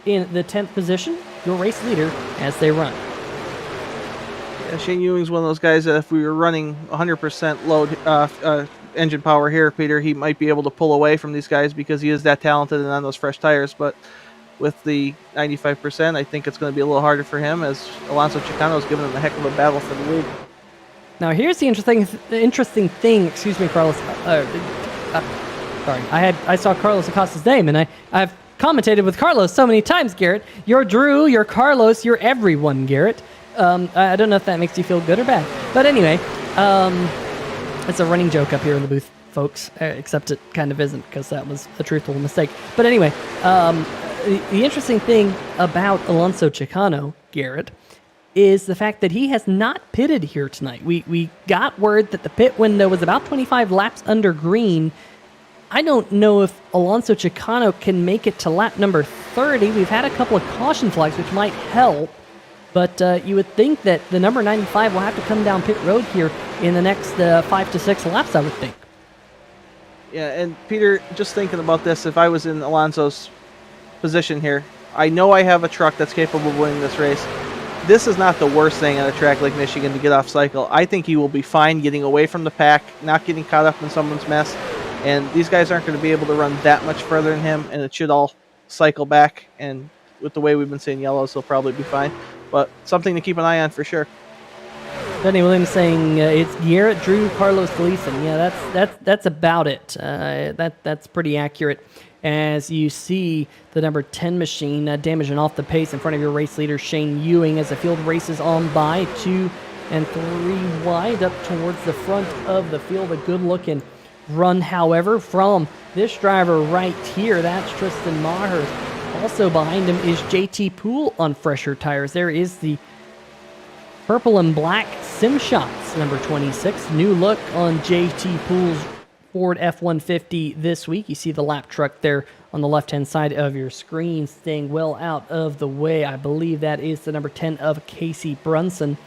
in the 10th position, your race leader as they run. Yeah, Shane Ewing's one of those guys that if we were running 100% load engine power here, Peter, he might be able to pull away from these guys because he is that talented and on those fresh tires. But with the 95%, I think it's going to be a little harder for him as Alonso Chicano is giving him a heck of a battle for the lead. Now, here's the interesting thing. Excuse me, Carlos. Sorry, I saw Carlos Acosta's name, and I've commentated with Carlos so many times, Garrett. You're Drew, you're Carlos, you're everyone, Garrett. I don't know if that makes you feel good or bad. But anyway, it's a running joke up here in the booth, folks, except it kind of isn't because that was a truthful mistake. But anyway, the interesting thing about Alonso Chicano, Garrett, is the fact that he has not pitted here tonight. We got word that the pit window was about 25 laps under green. I don't know if Alonso Chicano can make it to lap number 30. We've had a couple of caution flags, which might help. But you would think that the number 95 will have to come down pit road here in the next 5 to 6 laps, I would think. Yeah, and Peter, just thinking about this, if I was in Alonso's position here, I know I have a truck that's capable of winning this race. This is not the worst thing at a track like Michigan to get off cycle. I think he will be fine getting away from the pack, not getting caught up in someone's mess. And these guys aren't going to be able to run that much further than him, and it should all cycle back. And with the way we've been seeing yellows, he'll probably be fine. But something to keep an eye on for sure. Danny Williams saying it's Garrett, Drew, Carlos, Gleason. Yeah, that's about it. That's pretty accurate. As you see the number 10 machine damaging off the pace in front of your race leader, Shane Ewing, as the field races on by 2 and 3 wide up towards the front of the field. A good-looking run, however, from this driver right here. That's Tristan Maher. Also behind him is JT Poole on fresher tires. There is the purple and black Sim Shots, number 26. New look on JT Poole's Ford F-150 this week. You see the lap truck there on the left-hand side of your screen, staying well out of the way. I believe that is the number 10 of Casey Brunson.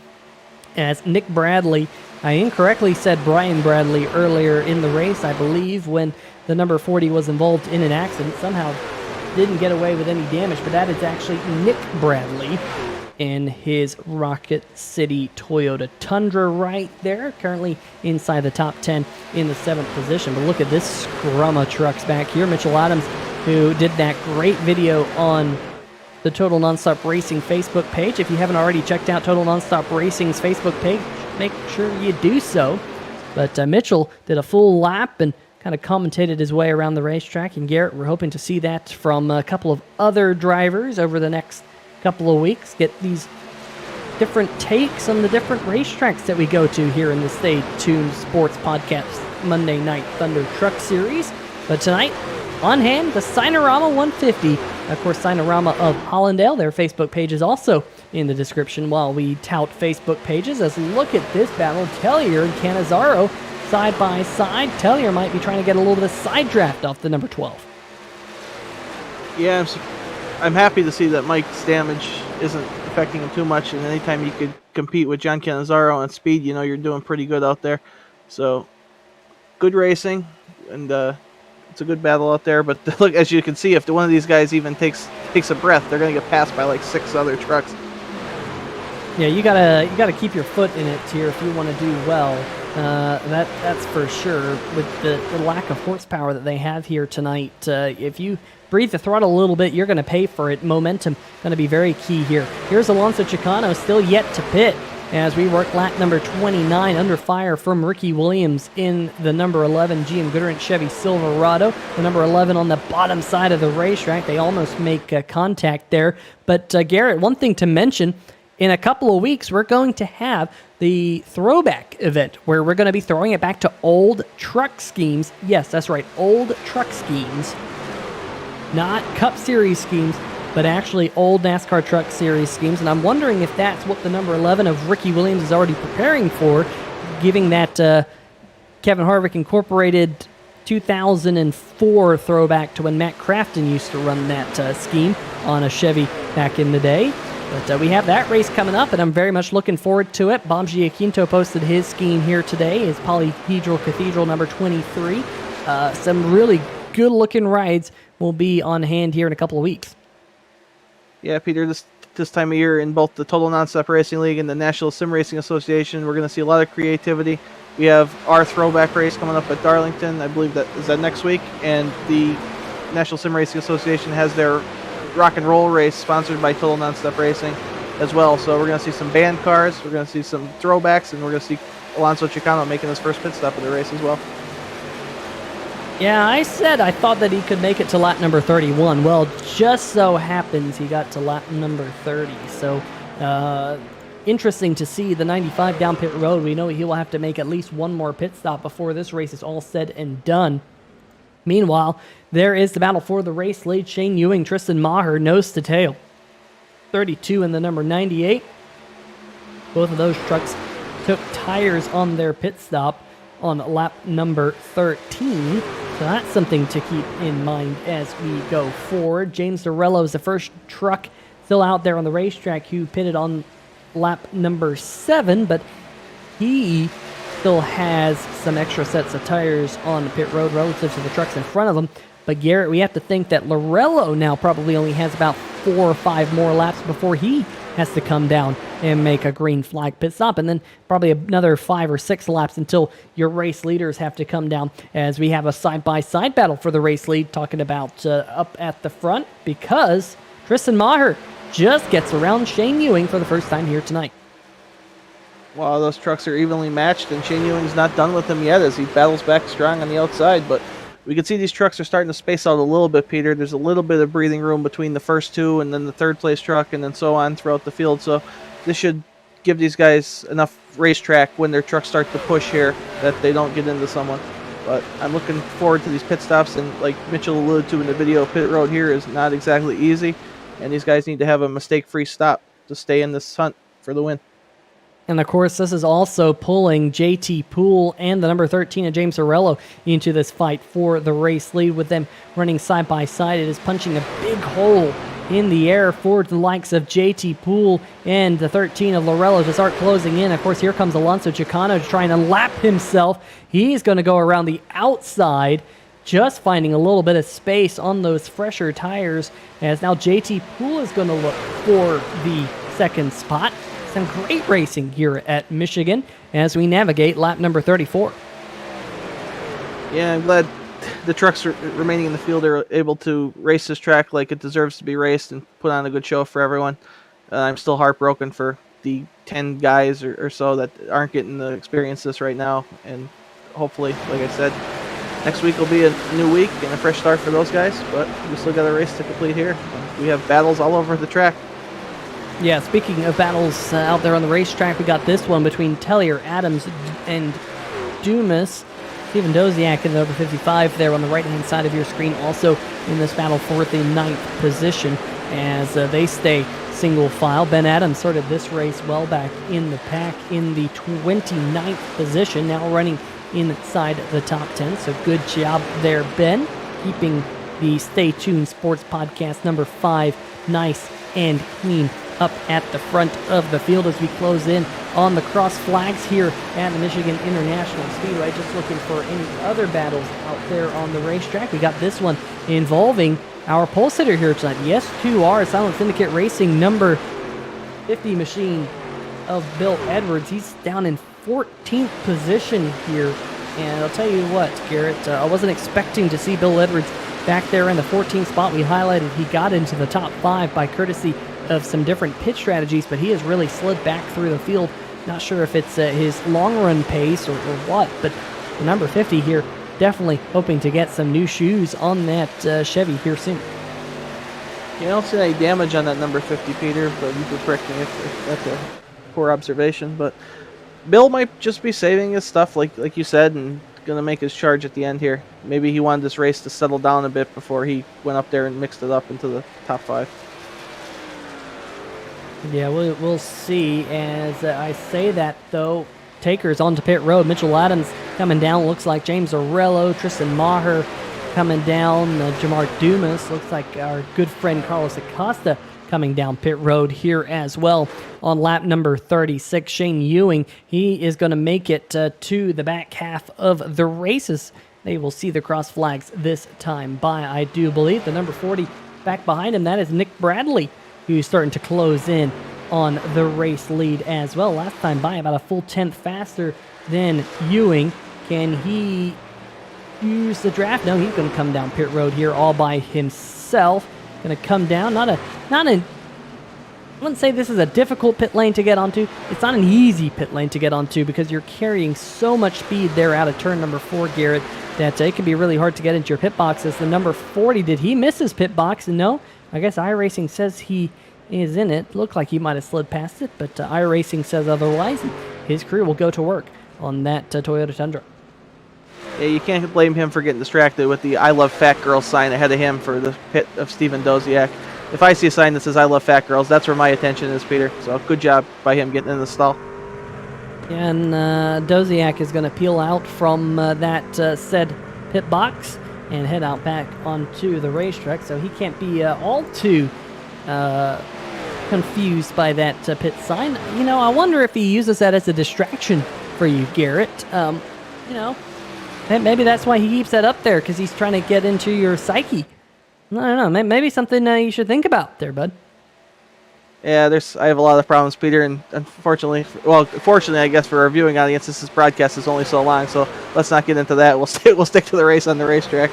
As Nick Bradley, I incorrectly said Brian Bradley earlier in the race, I believe, when the number 40 was involved in an accident. Somehow didn't get away with any damage, but that is actually Nick Bradley in his Rocket City Toyota Tundra right there, currently inside the top 10 in the 7th position. But look at this scrum of trucks back here. Mitchell Adams, who did that great video on the Total Nonstop Racing Facebook page. If you haven't already checked out Total Nonstop Racing's Facebook page, make sure you do so. But Mitchell did a full lap and kind of commentated his way around the racetrack. And Garrett, we're hoping to see that from a couple of other drivers over the next couple of weeks. Get these different takes on the different racetracks that we go to here in the Stay Tuned Sports Podcast Monday Night Thunder Truck Series. But tonight, on hand, the Signarama 150. Of course, Signarama of Hallandale. Their Facebook page is also in the description while we tout Facebook pages. As look at this battle, Tellier and Cannizzaro side by side. Tellier might be trying to get a little bit of side draft off the number 12. Yeah, I'm happy to see that Mike's damage isn't affecting him too much, and anytime you could compete with John Cannizzaro on speed, you know you're doing pretty good out there. So, good racing, and it's a good battle out there. But look, as you can see, if one of these guys even takes a breath, they're going to get passed by like 6 other trucks. Yeah, you gotta keep your foot in it here if you want to do well. That's for sure. With the lack of horsepower that they have here tonight, if you breathe the throttle a little bit, you're going to pay for it. Momentum going to be very key here. Here's Alonso Chicano, still yet to pit, as we work lap number 29 under fire from Ricky Williams in the number 11 GM Goodwrench Chevy Silverado. The number 11 on the bottom side of the racetrack. They almost make contact there. But Garrett, one thing to mention, in a couple of weeks, we're going to have the throwback event where we're going to be throwing it back to old truck schemes. Yes, that's right, old truck schemes. Not Cup Series schemes, but actually old NASCAR Truck Series schemes. And I'm wondering if that's what the number 11 of Ricky Williams is already preparing for, giving that Kevin Harvick Incorporated 2004 throwback to when Matt Crafton used to run that scheme on a Chevy back in the day. But we have that race coming up, and I'm very much looking forward to it. Bob Giaquinto posted his scheme here today, his Polyhedral Cathedral number 23. Some really good-looking rides will be on hand here in a couple of weeks. Yeah, Peter, this time of year in both the Total Nonstop Racing League and the National Sim Racing Association, we're going to see a lot of creativity. We have our throwback race coming up at Darlington. I believe that is next week, and the National Sim Racing Association has their rock and roll race sponsored by Total Nonstop Racing as well. So we're going to see some band cars, we're going to see some throwbacks, and we're going to see Alonso Chicano making his first pit stop of the race as well. Yeah, I said I thought that he could make it to lap number 31. Well, just so happens he got to lap number 30. So, interesting to see the 95 down pit road. We know he will have to make at least one more pit stop before this race is all said and done. Meanwhile, there is the battle for the race lead. Shane Ewing, Tristan Maher, nose to tail. 32 and the number 98. Both of those trucks took tires on their pit stop on lap number 13. So that's something to keep in mind as we go forward. James Dorello is the first truck still out there on the racetrack who pitted on lap number 7, but he still has some extra sets of tires on the pit road relative to the trucks in front of him. But Garrett, we have to think that Lorello now probably only has about 4 or 5 more laps before he has to come down and make a green flag pit stop, and then probably another 5 or 6 laps until your race leaders have to come down, as we have a side-by-side battle for the race lead, talking about up at the front, because Tristan Maher just gets around Shane Ewing for the first time here tonight. Well, those trucks are evenly matched, and Shane Ewing's not done with them yet as he battles back strong on the outside, but we can see these trucks are starting to space out a little bit, Peter. There's a little bit of breathing room between the first 2 and then the third place truck and then so on throughout the field. So this should give these guys enough racetrack when their trucks start to push here that they don't get into someone. But I'm looking forward to these pit stops, and like Mitchell alluded to in the video, pit road here is not exactly easy, and these guys need to have a mistake-free stop to stay in this hunt for the win. And of course, this is also pulling JT Poole and the number 13 of James Orello into this fight for the race lead, with them running side by side. It is punching a big hole in the air for the likes of JT Poole and the 13 of Lorello to start closing in. Of course, here comes Alonso Chicano trying to lap himself. He's going to go around the outside, just finding a little bit of space on those fresher tires, as now JT Poole is going to look for the second spot. Some great racing here at Michigan as we navigate lap number 34. Yeah, I'm glad the trucks remaining in the field are able to race this track like it deserves to be raced and put on a good show for everyone. I'm still heartbroken for the 10 guys or so that aren't getting to experience this right now, and hopefully, like I said, next week will be a new week and a fresh start for those guys, but we still got a race to complete here. We have battles all over the track. Yeah, speaking of battles out there on the racetrack, we got this one between Tellier, Adams, and Dumas. Stephen Doziak in the number 55 there on the right-hand side of your screen, also in this battle for the 9th position as they stay single file. Ben Adams started this race well back in the pack in the 29th position, now running inside the top 10, so good job there, Ben, keeping the Stay Tuned Sports Podcast number 5 nice and clean up at the front of the field as we close in on the cross flags here at the Michigan International Speedway. Just looking for any other battles out there on the racetrack. We got this one involving our pole sitter here tonight, the S2R Silent Syndicate Racing number 50 machine of Bill Edwards. He's down in 14th position here, and I'll tell you what, Garrett, I wasn't expecting to see Bill Edwards back there in the 14th spot. We highlighted he got into the top 5 by courtesy of some different pit strategies, but he has really slid back through the field. Not sure if it's his long run pace or what, but the number 50 here definitely hoping to get some new shoes on that Chevy here soon. You don't see any damage on that number 50, Peter, but you could correct me if that's a poor observation. But Bill might just be saving his stuff, like you said, and going to make his charge at the end here. Maybe he wanted this race to settle down a bit before he went up there and mixed it up into the top 5. Yeah, we'll see. As I say that, though, takers onto pit road. Mitchell Adams coming down. Looks like James Orello, Tristan Maher coming down. Jamar Dumas. Looks like our good friend Carlos Acosta coming down pit road here as well on lap number 36. Shane Ewing, he is going to make it to the back half of the races. They will see the cross flags this time by, I do believe. The number 40 back behind him, that is Nick Bradley, who's starting to close in on the race lead as well. Last time by about a full 10th faster than Ewing. Can he use the draft? No, he's going to come down pit road here all by himself. Going to come down. I wouldn't say this is a difficult pit lane to get onto. It's not an easy pit lane to get onto because you're carrying so much speed there out of turn number 4, Garrett, that it can be really hard to get into your pit box. As the number 40, did he miss his pit box? No, I guess iRacing says he is in it. Looked like he might have slid past it, but iRacing says otherwise. His crew will go to work on that Toyota Tundra. Yeah, you can't blame him for getting distracted with the I Love Fat Girls sign ahead of him for the pit of Stephen Doziak. If I see a sign that says I Love Fat Girls, that's where my attention is, Peter. So good job by him getting in the stall. And Doziak is going to peel out from that said pit box and head out back onto the racetrack, so he can't be all too confused by that pit sign. You know, I wonder if he uses that as a distraction for you, Garrett. You know, maybe that's why he keeps that up there, because he's trying to get into your psyche. I don't know. Maybe something you should think about there, bud. Yeah, I have a lot of problems, Peter, and unfortunately, fortunately, I guess for our viewing audience, this broadcast is only so long, so let's not get into that. We'll stick to the race on the racetrack,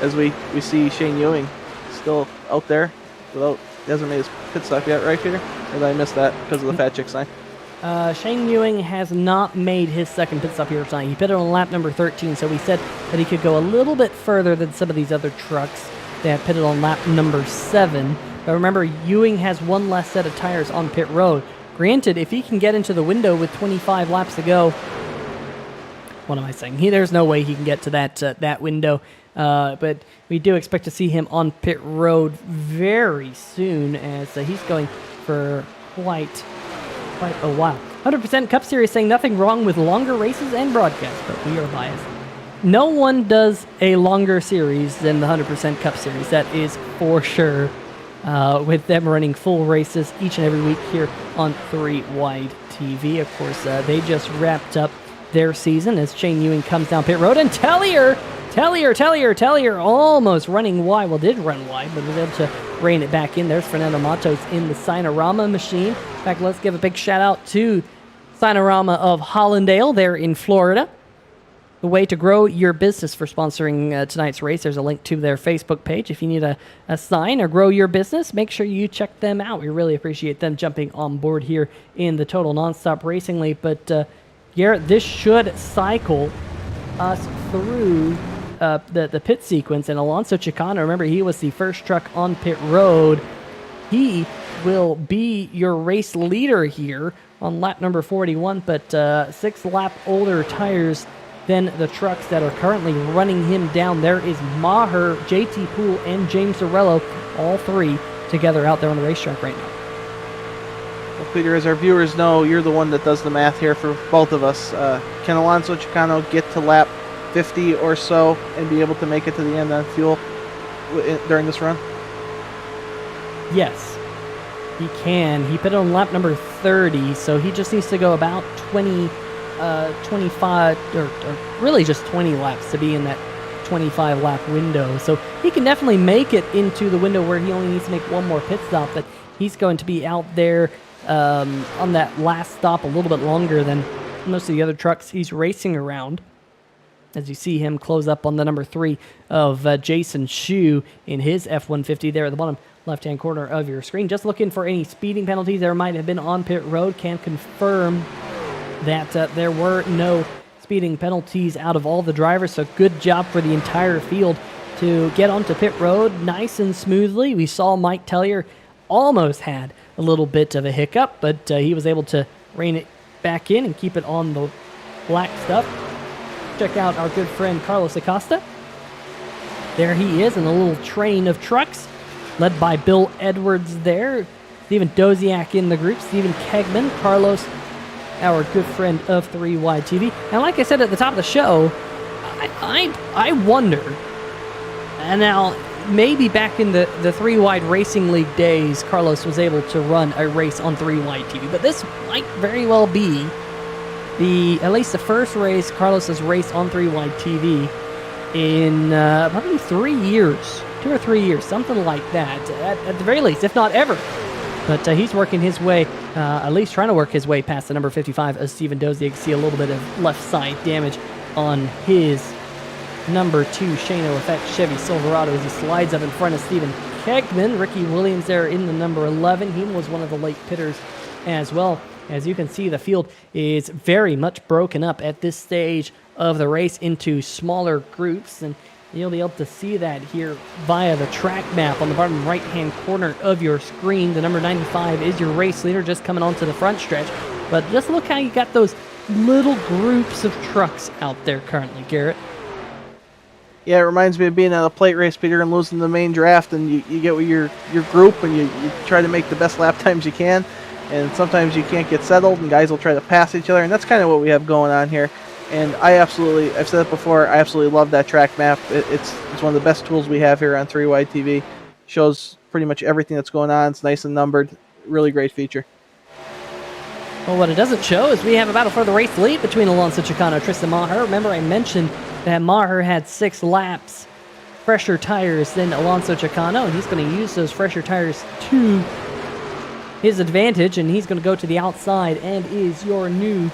as we see Shane Ewing still out there he hasn't made his pit stop yet, right, Peter? Or did I miss that because of the fat chick sign? Shane Ewing has not made his second pit stop here tonight. He pitted on lap number 13, so we said that he could go a little bit further than some of these other trucks that pitted on lap number 7. But remember, Ewing has one less set of tires on pit road. Granted, if he can get into the window with 25 laps to go, what am I saying? There's no way he can get to that window. But we do expect to see him on pit road very soon, as he's going for quite a while. 100% Cup Series saying nothing wrong with longer races and broadcasts, but we are biased. No one does a longer series than the 100% Cup Series. That is for sure. With them running full races each and every week here on 3 Wide TV. Of course, they just wrapped up their season as Shane Ewing comes down pit road, and Tellier almost running wide. Well, did run wide, but was able to rein it back in. There's Fernando Matos in the Signarama machine. In fact, let's give a big shout out to Signarama of Hallandale there in Florida. The way to grow your business for sponsoring tonight's race. There's a link to their Facebook page. If you need a sign or grow your business, make sure you check them out. We really appreciate them jumping on board here in the Total Nonstop Racing League. But Garrett, this should cycle us through the pit sequence. And Alonso Chicano, remember, he was the first truck on pit road. He will be your race leader here on lap number 41, but 6 lap older tires than the trucks that are currently running him down. There is Maher, JT Poole, and James Zarello, all 3 together out there on the racetrack right now. Well, Peter, as our viewers know, you're the one that does the math here for both of us. Can Alonso Chicano get to lap 50 or so and be able to make it to the end on fuel during this run? Yes, he can. He pitted on lap number 30, so he just needs to go about 25 or really just 20 laps to be in that 25 lap window. So he can definitely make it into the window where he only needs to make one more pit stop, but he's going to be out there on that last stop a little bit longer than most of the other trucks he's racing around. As you see him close up on the number 3 of Jason Shue in his F-150 there at the bottom left-hand corner of your screen. Just looking for any speeding penalties there might have been on pit road. Can confirm that there were no speeding penalties out of all the drivers, so good job for the entire field to get onto pit road nice and smoothly. We saw Mike Tellier almost had a little bit of a hiccup, but he was able to rein it back in and keep it on the black stuff. Check out our good friend Carlos Acosta. There he is in a little train of trucks led by Bill Edwards there. Stephen Doziak in the group, Stephen Kegman, Carlos, our good friend of 3 Wide TV. And like I said at the top of the show, I wonder, and now maybe back in the 3 Wide Racing League days, Carlos was able to run a race on 3 Wide TV, but this might very well be at least the first race Carlos has raced on 3 Wide TV in probably 3 years, 2 or 3 years, something like that, at the very least, if not ever. But he's working his way, at least trying to work his way past the number 55 as Stephen Dozier. You can see a little bit of left side damage on his number 2 Shano Effect Chevy Silverado as he slides up in front of Stephen Kegman. Ricky Williams there in the number 11. He was one of the late pitters as well. As you can see, the field is very much broken up at this stage of the race into smaller groups, and you'll be able to see that here via the track map on the bottom right-hand corner of your screen. The number 95 is your race leader just coming onto the front stretch. But just look how you got those little groups of trucks out there currently, Garrett. Yeah, it reminds me of being at a plate race, Peter, and losing the main draft, and you get with your group, and you try to make the best lap times you can, and sometimes you can't get settled, and guys will try to pass each other, and that's kind of what we have going on here. And I've said it before, I absolutely love that track map. It's one of the best tools we have here on 3Y TV. Shows pretty much everything that's going on. It's nice and numbered. Really great feature. Well, what it doesn't show is we have a battle for the race lead between Alonso Chicano and Tristan Maher. Remember, I mentioned that Maher had 6 laps fresher tires than Alonso Chicano, and he's going to use those fresher tires to his advantage, and he's going to go to the outside and is your new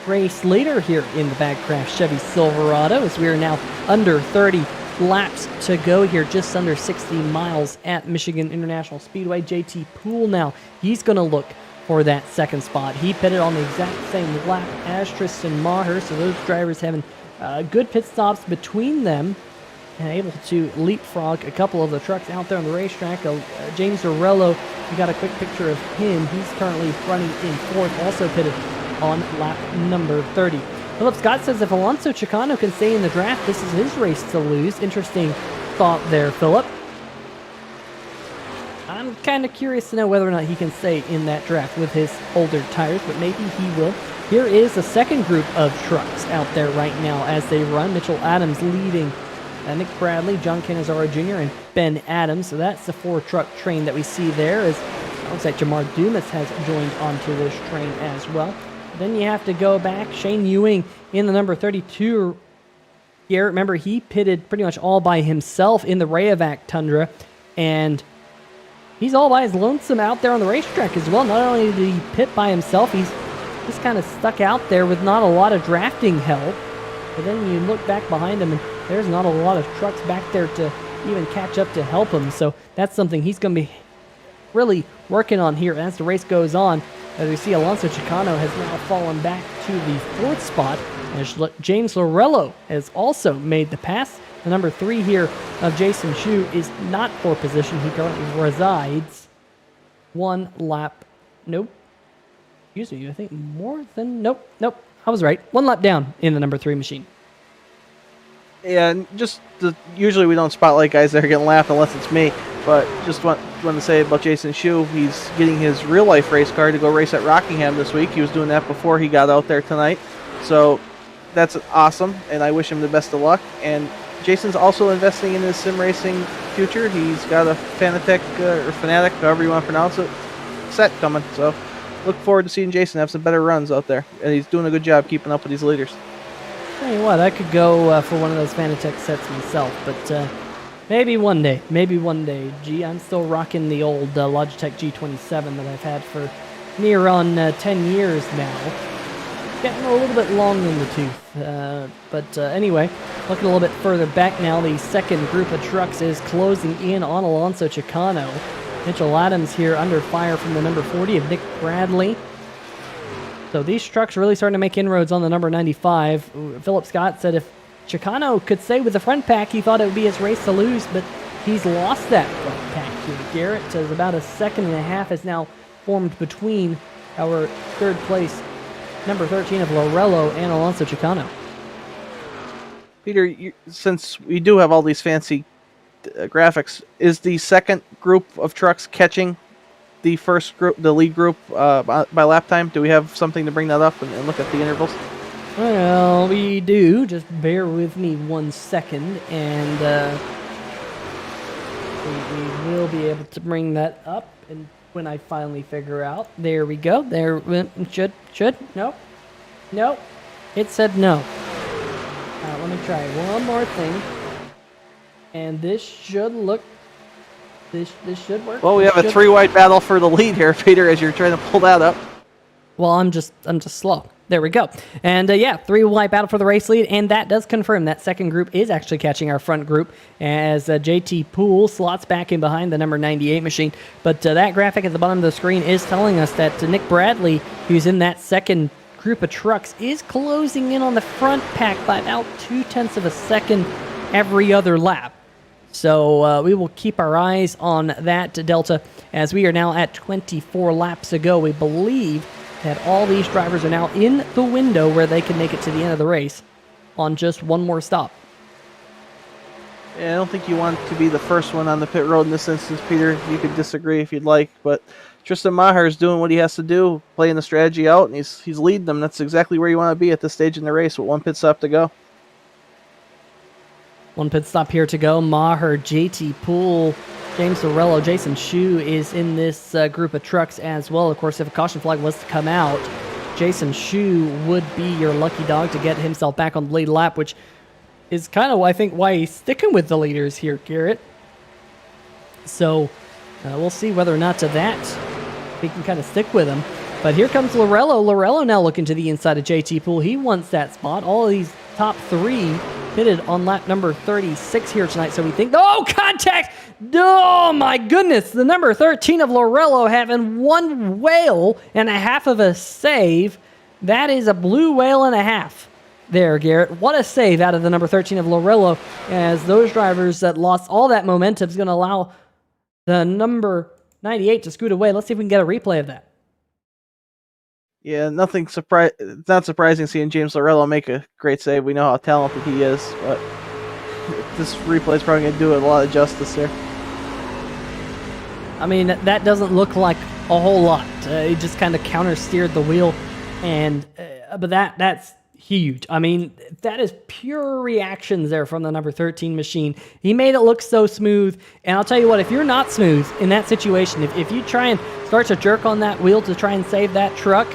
race leader here in the Bagcraft Chevy Silverado, as we are now under 30 laps to go here, just under 60 miles at Michigan International Speedway. JT Poole now, he's going to look for that second spot. He pitted on the exact same lap as Tristan Maher, so those drivers having good pit stops between them and able to leapfrog a couple of the trucks out there on the racetrack. James Orello, we got a quick picture of him. He's currently running in fourth, also pitted on lap number 30. Philip Scott says if Alonso Chicano can stay in the draft, this is his race to lose. Interesting thought there, Philip. I'm kind of curious to know whether or not he can stay in that draft with his older tires, but maybe he will. Here is the second group of trucks out there right now as they run. Mitchell Adams leading Nick Bradley, John Canizaro Jr., and Ben Adams. So that's the 4-truck train that we see there. As it looks like Jamar Dumas has joined onto this train as well. Then you have to go back. Shane Ewing in the number 32 here. Remember, he pitted pretty much all by himself in the Rayovac Tundra, and he's all by his lonesome out there on the racetrack as well. Not only did he pit by himself, he's just kind of stuck out there with not a lot of drafting help. But then you look back behind him, and there's not a lot of trucks back there to even catch up to help him. So that's something he's going to be really working on here as the race goes on. As we see, Alonso Chicano has now fallen back to the 4th spot, as James Lorello has also made the pass. The number 3 here of Jason Shu is not for position. He currently resides 1 lap. Nope. Excuse me, I think more than... Nope. I was right. 1 lap down in the number 3 machine. Yeah, and usually we don't spotlight guys that are getting lapped unless it's me. But just want to say about Jason Shu, he's getting his real-life race car to go race at Rockingham this week. He was doing that before he got out there tonight. So that's awesome, and I wish him the best of luck. And Jason's also investing in his sim racing future. He's got a Fanatec, or Fanatic, however you want to pronounce it, set coming. So look forward to seeing Jason have some better runs out there. And he's doing a good job keeping up with these leaders. Tell you what, I could go for one of those Fanatec sets myself, but maybe one day. Gee, I'm still rocking the old Logitech G27 that I've had for near on 10 years now. Getting a little bit long in the tooth. But anyway, looking a little bit further back now, the second group of trucks is closing in on Alonso Chicano. Mitchell Adams here under fire from the number 40 of Nick Bradley. So these trucks are really starting to make inroads on the number 95. Philip Scott said if Chicano could stay with the front pack, he thought it would be his race to lose, but he's lost that front pack here. Garrett says about a second and a half is now formed between our third place number 13 of Lorello and Alonso Chicano. Peter, since we do have all these fancy graphics, is the second group of trucks catching the first group, the lead group, by lap time? Do we have something to bring that up and look at the intervals? Well, we do. Just bear with me 1 second, and we will be able to bring that up. And when I finally figure out, there we go. There should nope. It said no. Let me try one more thing, and this should look. This should work. Well, we have a 3-wide battle for the lead here, Peter, as you're trying to pull that up. Well, I'm just slow. There we go. And yeah, 3-wide battle for the race lead, and that does confirm that second group is actually catching our front group as JT Poole slots back in behind the number 98 machine. But that graphic at the bottom of the screen is telling us that Nick Bradley, who's in that second group of trucks, is closing in on the front pack by about 0.2 of a second every other lap. So we will keep our eyes on that delta as we are now at 24 laps to go. We believe that all these drivers are now in the window where they can make it to the end of the race on just one more stop. Yeah, I don't think you want to be the first one on the pit road in this instance, Peter. You could disagree if you'd like, but Tristan Maher is doing what he has to do, playing the strategy out, and he's leading them. That's exactly where you want to be at this stage in the race with one pit stop to go. One pit stop here to go. Maher, JT Poole, James Lorello, Jason Shu is in this group of trucks as well. Of course, if a caution flag was to come out, Jason Shu would be your lucky dog to get himself back on the lead lap, which is kind of, I think, why he's sticking with the leaders here, Garrett. So we'll see whether or not to that he can kind of stick with him. But here comes Lorello. Lorello now looking to the inside of JT Poole. He wants that spot. All of these top three pitted on lap number 36 here tonight. So we think, oh, contact! Oh my goodness, the number 13 of Lorello having one whale and a half of a save. That is a blue whale and a half there, Garrett. What a save out of the number 13 of Lorello, as those drivers that lost all that momentum is going to allow the number 98 to scoot away. Let's see if we can get a replay of that. Yeah, not surprising seeing James Lorello make a great save. We know how talented he is, but this replay is probably going to do a lot of justice here. I mean, that doesn't look like a whole lot. He just kind of counter-steered the wheel, and but that's huge. I mean, that is pure reactions there from the number 13 machine. He made it look so smooth, and I'll tell you what, if you're not smooth in that situation, if you try and start to jerk on that wheel to try and save that truck,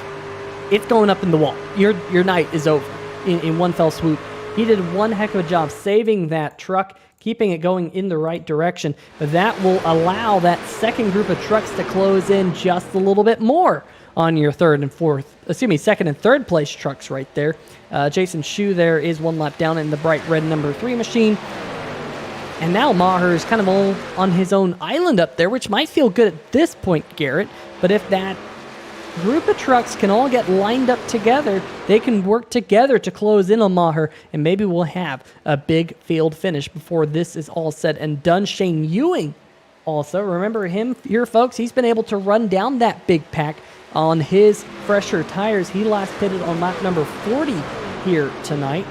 it's going up in the wall. Your night is over in one fell swoop. He did one heck of a job saving that truck, keeping it going in the right direction. But that will allow that second group of trucks to close in just a little bit more on your second and third place trucks right there. Jason Shu there is one lap down in the bright red number 3 machine. And now Maher is kind of all on his own island up there, which might feel good at this point, Garrett. But if that group of trucks can all get lined up together, they can work together to close in on Maher, and maybe we'll have a big field finish before this is all said and done. Shane Ewing also, remember him here, folks? He's been able to run down that big pack on his fresher tires. He last pitted on lap number 40 here tonight.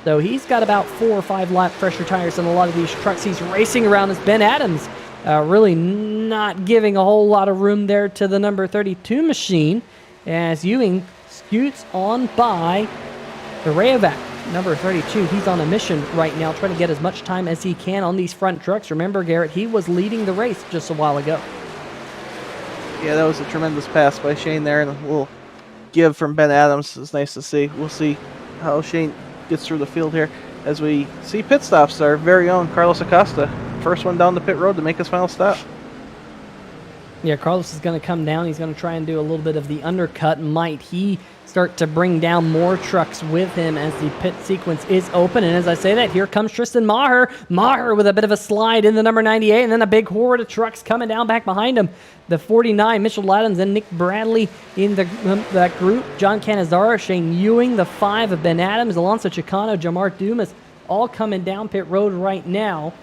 So he's got about 4 or 5 lap fresher tires in a lot of these trucks he's racing around as Ben Adams. Really not giving a whole lot of room there to the number 32 machine, as Ewing scoots on by the Rayovac. Number 32, he's on a mission right now, trying to get as much time as he can on these front trucks. Remember, Garrett, he was leading the race just a while ago. Yeah, that was a tremendous pass by Shane there, and a little give from Ben Adams. It's nice to see. We'll see how Shane gets through the field here as we see pit stops. Our very own Carlos Acosta, first one down the pit road to make his final stop. Yeah, Carlos is going to come down. He's going to try and do a little bit of the undercut. Might he start to bring down more trucks with him as the pit sequence is open? And as I say that, here comes Tristan Maher. Maher with a bit of a slide in the number 98, and then a big horde of trucks coming down back behind him. The 49, Mitchell Adams and Nick Bradley in that group. John Canizaro, Shane Ewing, the 5 of Ben Adams, Alonso Chicano, Jamar Dumas, all coming down pit road right now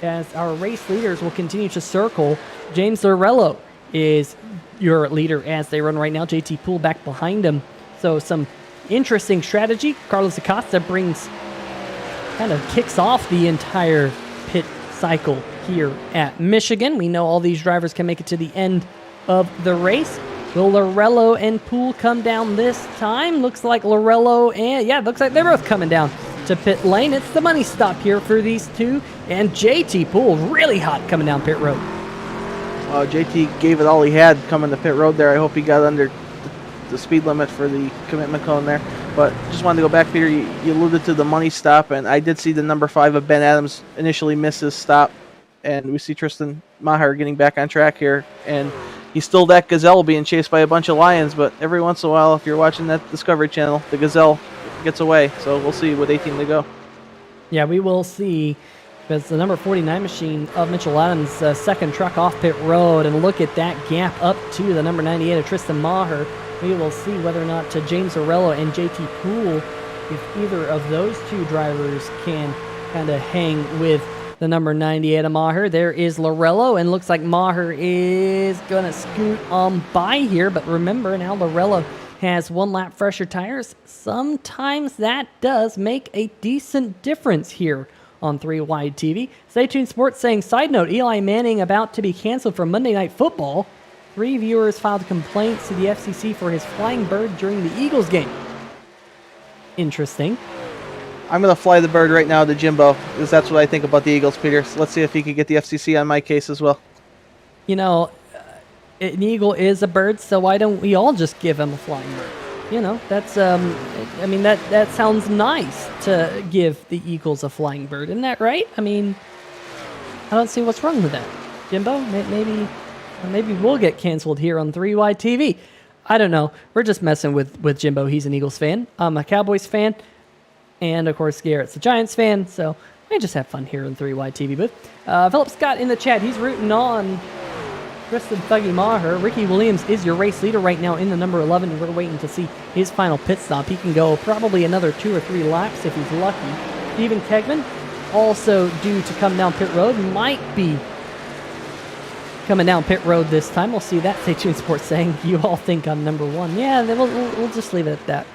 as our race leaders will continue to circle. James Lorello is your leader as they run right now. JT Poole back behind him. So some interesting strategy. Carlos Acosta kind of kicks off the entire pit cycle here at Michigan. We know all these drivers can make it to the end of the race. Will Lorello and Poole come down this time? Looks like Lorello looks like they're both coming down to pit lane. It's the money stop here for these two. And JT Poole really hot coming down pit road. JT gave it all he had coming to pit road there. I hope he got under the speed limit for the commitment cone there. But just wanted to go back, Peter. You alluded to the money stop, and I did see the number 5 of Ben Adams initially miss his stop. And we see Tristan Maher getting back on track here. And he's still that gazelle being chased by a bunch of lions. But every once in a while, if you're watching that Discovery Channel, the gazelle gets away. So we'll see with 18 to go. Yeah, we will see. Because the number 49 machine of Mitchell Adams' second truck off pit road. And look at that gap up to the number 98 of Tristan Maher. We will see whether or not to James Lorello and JT Poole, if either of those two drivers can kind of hang with the number 98 of Maher. There is Lorello, and looks like Maher is going to scoot on by here. But remember, now Lorello has 1 lap fresher tires. Sometimes that does make a decent difference here on 3 Wide TV. Stay tuned Sports saying, side note, Eli Manning about to be canceled for Monday Night Football. 3 viewers filed complaints to the FCC for his flying bird during the Eagles game. Interesting. I'm going to fly the bird right now to Jimbo, because that's what I think about the Eagles, Peter. So let's see if he could get the FCC on my case as well. You know, an eagle is a bird, so why don't we all just give him a flying bird? You know, that's, I mean, that sounds nice to give the Eagles a flying bird. Isn't that right? I mean, I don't see what's wrong with that. Jimbo, maybe we'll get canceled here on 3Y TV. I don't know. We're just messing with Jimbo. He's an Eagles fan. I'm a Cowboys fan. And, of course, Garrett's a Giants fan. So we just have fun here on 3Y TV booth. Philip Scott in the chat. He's rooting on Tristan Thuggy Maher. Ricky Williams is your race leader right now in the number 11. We're waiting to see his final pit stop. He can go probably another 2 or 3 laps if he's lucky. Stephen Kegman, also due to come down pit road, might be coming down pit road this time. We'll see that. Stay tuned, Sports saying, you all think I'm number 1. Yeah, then we'll just leave it at that.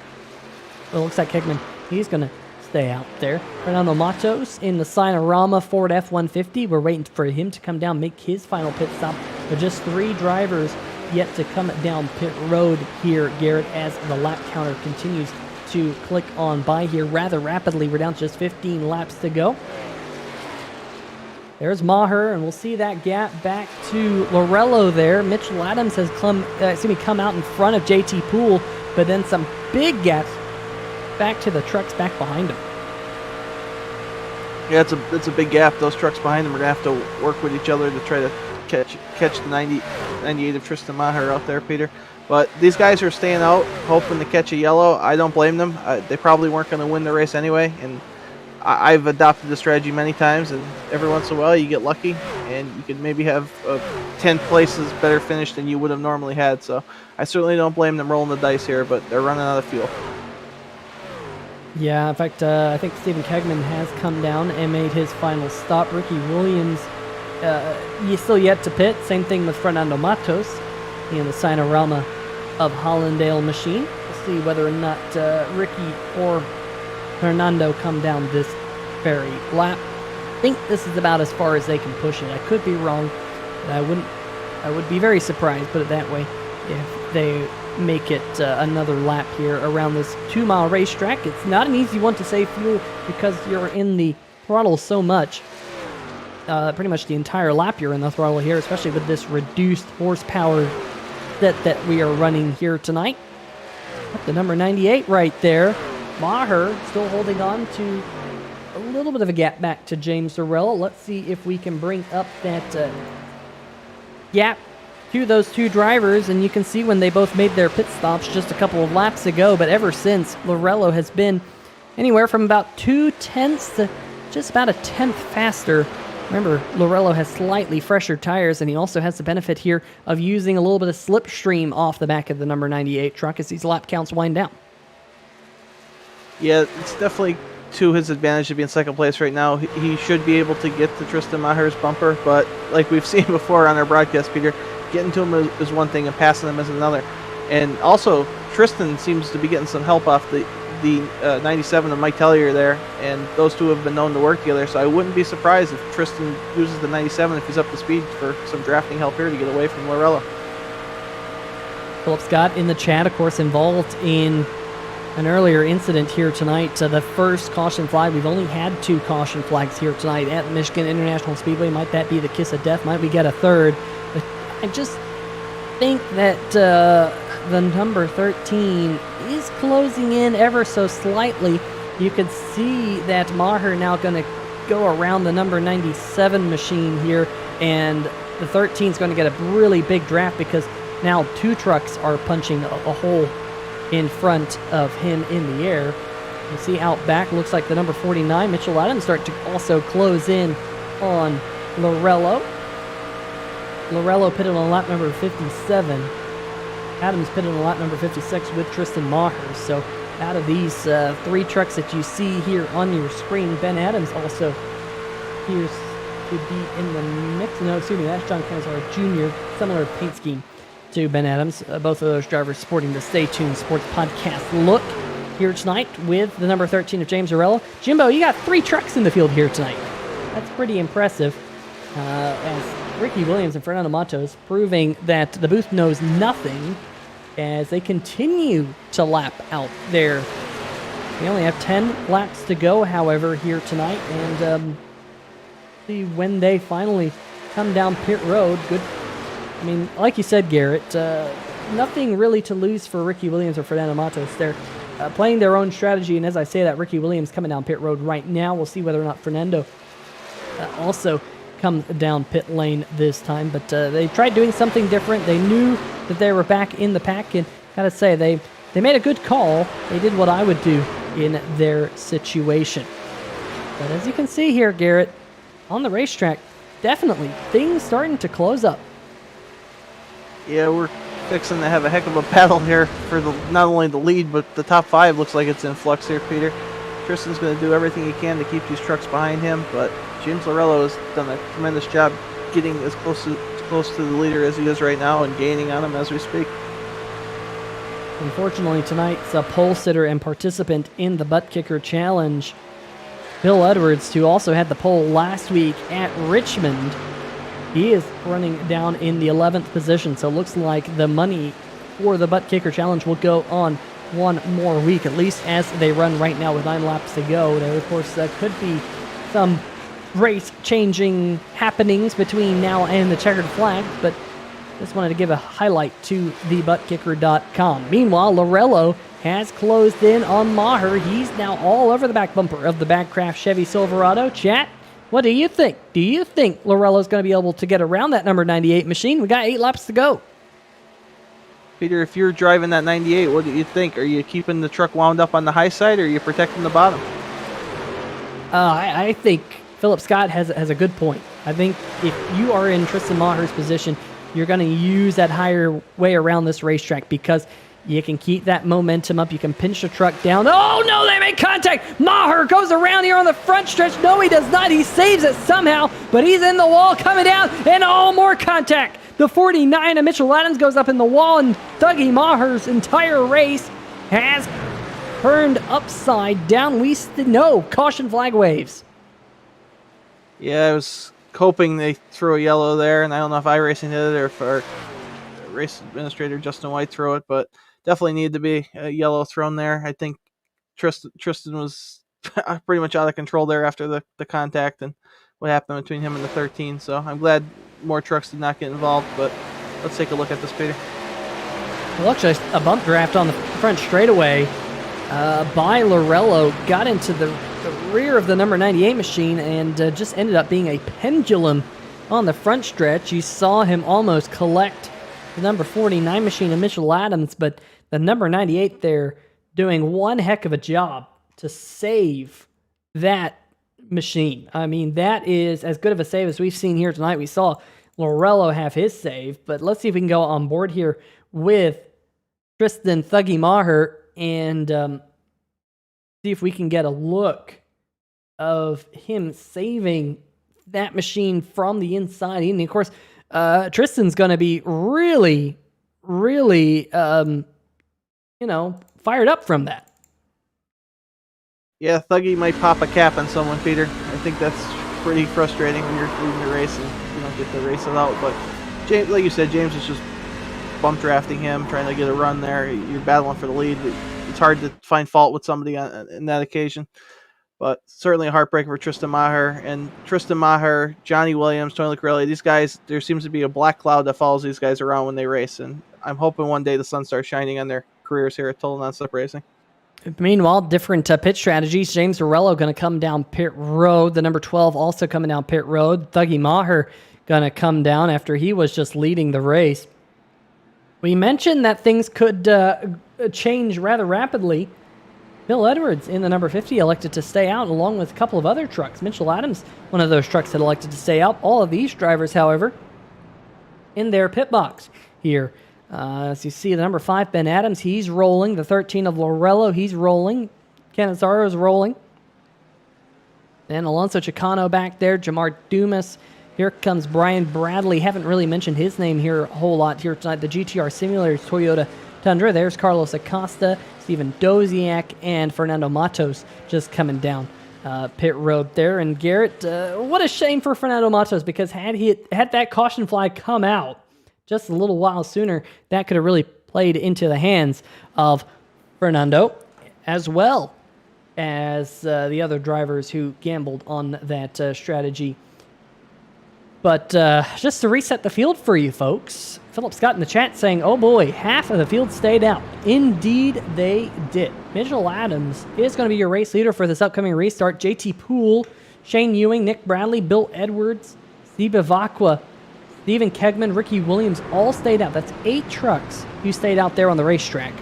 Well, it looks like Kegman, he's going to stay out there. Fernando Matos in the Signarama Ford F-150. We're waiting for him to come down, make his final pit stop. But just 3 drivers yet to come down pit road here, Garrett, as the lap counter continues to click on by here rather rapidly. We're down to just 15 laps to go. There's Maher, and we'll see that gap back to Lorello there. Mitchell Adams has come out in front of JT Poole, but then some big gaps back to the trucks back behind him. Yeah, it's a big gap. Those trucks behind them are going to have to work with each other to try to catch the 98 of Tristan Maher out there, Peter. But these guys are staying out, hoping to catch a yellow. I don't blame them. They probably weren't going to win the race anyway, and I've adopted this strategy many times, and every once in a while you get lucky, and you can maybe have 10 places better finish than you would have normally had. So I certainly don't blame them rolling the dice here, but they're running out of fuel. Yeah, in fact, I think Stephen Kegman has come down and made his final stop. Ricky Williams, he's still yet to pit. Same thing with Fernando Matos in the Signarama of Hallandale machine. We'll see whether or not Ricky or Fernando come down this very lap. I think this is about as far as they can push it. I could be wrong, but I would be very surprised, put it that way, if they make it another lap here around this 2-mile racetrack. It's not an easy one to save fuel because you're in the throttle so much. Pretty much the entire lap you're in the throttle here, especially with this reduced horsepower that we are running here tonight. Got the number 98 right there. Maher still holding on to a little bit of a gap back to James Zarrella. Let's see if we can bring up that gap to those 2 drivers, and you can see when they both made their pit stops just a couple of laps ago, but ever since, Lorello has been anywhere from about 0.2 to just about 1/10 faster. Remember, Lorello has slightly fresher tires, and he also has the benefit here of using a little bit of slipstream off the back of the number 98 truck as these lap counts wind down. Yeah, it's definitely to his advantage to be in second place right now. He should be able to get to Tristan Maher's bumper, but like we've seen before on our broadcast, Peter, getting to him is one thing and passing him is another. And also, Tristan seems to be getting some help off the 97 of Mike Tellier there, and those two have been known to work together, so I wouldn't be surprised if Tristan uses the 97 if he's up to speed for some drafting help here to get away from Lorello. Philip Scott in the chat, of course, involved in an earlier incident here tonight. The first caution flag. We've only had 2 caution flags here tonight at Michigan International Speedway. Might that be the kiss of death? Might we get a third? But I just think that the number 13 is closing in ever so slightly. You could see that Maher now going to go around the number 97 machine here, and the 13 is going to get a really big draft because now 2 trucks are punching a hole in front of him in the air. You see out back, looks like the number 49, Mitchell Adams, start to also close in on Lorello. Lorello pitted on lap number 57. Adams pitted on lap number 56 with Tristan Maher. So out of these 3 trucks that you see here on your screen, Ben Adams also appears to be in the mix. No, excuse me, that's John Kenzar Jr., similar paint scheme to Ben Adams. Both of those drivers sporting the Stay Tuned Sports Podcast look here tonight with the number 13 of James Zarrella. Jimbo, you got 3 trucks in the field here tonight. That's pretty impressive. As Ricky Williams and Fernando Matos, proving that the booth knows nothing as they continue to lap out there. We only have 10 laps to go, however, here tonight, and see when they finally come down pit road. Good. I mean, like you said, Garrett, nothing really to lose for Ricky Williams or Fernando Matos. They're playing their own strategy, and as I say that, Ricky Williams coming down pit road right now. We'll see whether or not Fernando also comes down pit lane this time, but they tried doing something different. They knew that they were back in the pack, and gotta say, they made a good call. They did what I would do in their situation. But as you can see here, Garrett, on the racetrack, definitely things starting to close up. Yeah, we're fixing to have a heck of a battle here for not only the lead, but the top 5 looks like it's in flux here, Peter. Tristan's going to do everything he can to keep these trucks behind him, but James Lorello has done a tremendous job getting as close to the leader as he is right now and gaining on him as we speak. Unfortunately, tonight's pole sitter and participant in the butt kicker challenge, Bill Edwards, who also had the pole last week at Richmond, he is running down in the 11th position. So it looks like the money for the butt kicker challenge will go on one more week, at least as they run right now with 9 laps to go. There, of course, could be some race-changing happenings between now and the checkered flag, but just wanted to give a highlight to thebuttkicker.com. Meanwhile, Lorello has closed in on Maher. He's now all over the back bumper of the Backcraft Chevy Silverado. Chat, what do you think? Do you think Lorello's going to be able to get around that number 98 machine? We got 8 laps to go. Peter, if you're driving that 98, what do you think? Are you keeping the truck wound up on the high side, or are you protecting the bottom? I think Philip Scott has a good point. I think if you are in Tristan Maher's position, you're going to use that higher way around this racetrack because you can keep that momentum up. You can pinch the truck down. Oh, no, they make contact. Maher goes around here on the front stretch. No, he does not. He saves it somehow, but he's in the wall coming down, and more contact. The 49 of Mitchell Adams goes up in the wall, and Dougie Maher's entire race has turned upside down. No, caution flag waves. Yeah, I was hoping they threw a yellow there, and I don't know if iRacing did it or if our race administrator Justin White threw it, but definitely needed to be a yellow thrown there. I think Tristan was pretty much out of control there after the contact and what happened between him and the 13, so I'm glad more trucks did not get involved, but let's take a look at this, Peter. Well, actually, a bump draft on the front straightaway by Lorello got into the rear of the number 98 machine and just ended up being a pendulum on the front stretch. You saw him almost collect the number 49 machine of Mitchell Adams, but the number 98 there doing one heck of a job to save that machine. I mean, that is as good of a save as we've seen here tonight. We saw Lorello have his save, but let's see if we can go on board here with Tristan Thuggy Maher and see if we can get a look of him saving that machine from the inside. And of course, Tristan's going to be really, fired up from that. Yeah, Thuggy might pop a cap on someone, Peter. I think that's pretty frustrating when you're leading the race and you don't get to race it out. But James, like you said, James was just bump drafting him, trying to get a run there. You're battling for the lead. It's hard to find fault with somebody in that occasion. But certainly a heartbreaker for Tristan Maher. And Tristan Maher, Johnny Williams, Tony Liccarelli, these guys, there seems to be a black cloud that follows these guys around when they race. And I'm hoping one day the sun starts shining on their careers here at Total Nonstop Racing. Meanwhile, different pit strategies. James Lorello going to come down pit road. The number 12 also coming down pit road. Thuggy Maher going to come down after he was just leading the race. We mentioned that things could change rather rapidly. Bill Edwards in the number 50 elected to stay out along with a couple of other trucks. Mitchell Adams, one of those trucks, had elected to stay out. All of these drivers, however, in their pit box here. As you see, the number 5, Ben Adams, he's rolling. The 13 of Lorello, he's rolling. Canizzaro's rolling. Then Alonso Chicano back there. Jamar Dumas. Here comes Brian Bradley. Haven't really mentioned his name here a whole lot here tonight. The GTR Simulator Toyota Tundra. There's Carlos Acosta, Steven Doziak, and Fernando Matos just coming down pit road there. And Garrett, what a shame for Fernando Matos, because had that caution flag come out just a little while sooner, that could have really played into the hands of Fernando, as well as the other drivers who gambled on that strategy. But just to reset the field for you folks, Philip Scott in the chat saying, oh boy, half of the field stayed out. Indeed, they did. Mitchell Adams is going to be your race leader for this upcoming restart. JT Poole, Shane Ewing, Nick Bradley, Bill Edwards, Steve Ivakwa, Stephen Kegman, Ricky Williams all stayed out. That's 8 trucks who stayed out there on the racetrack.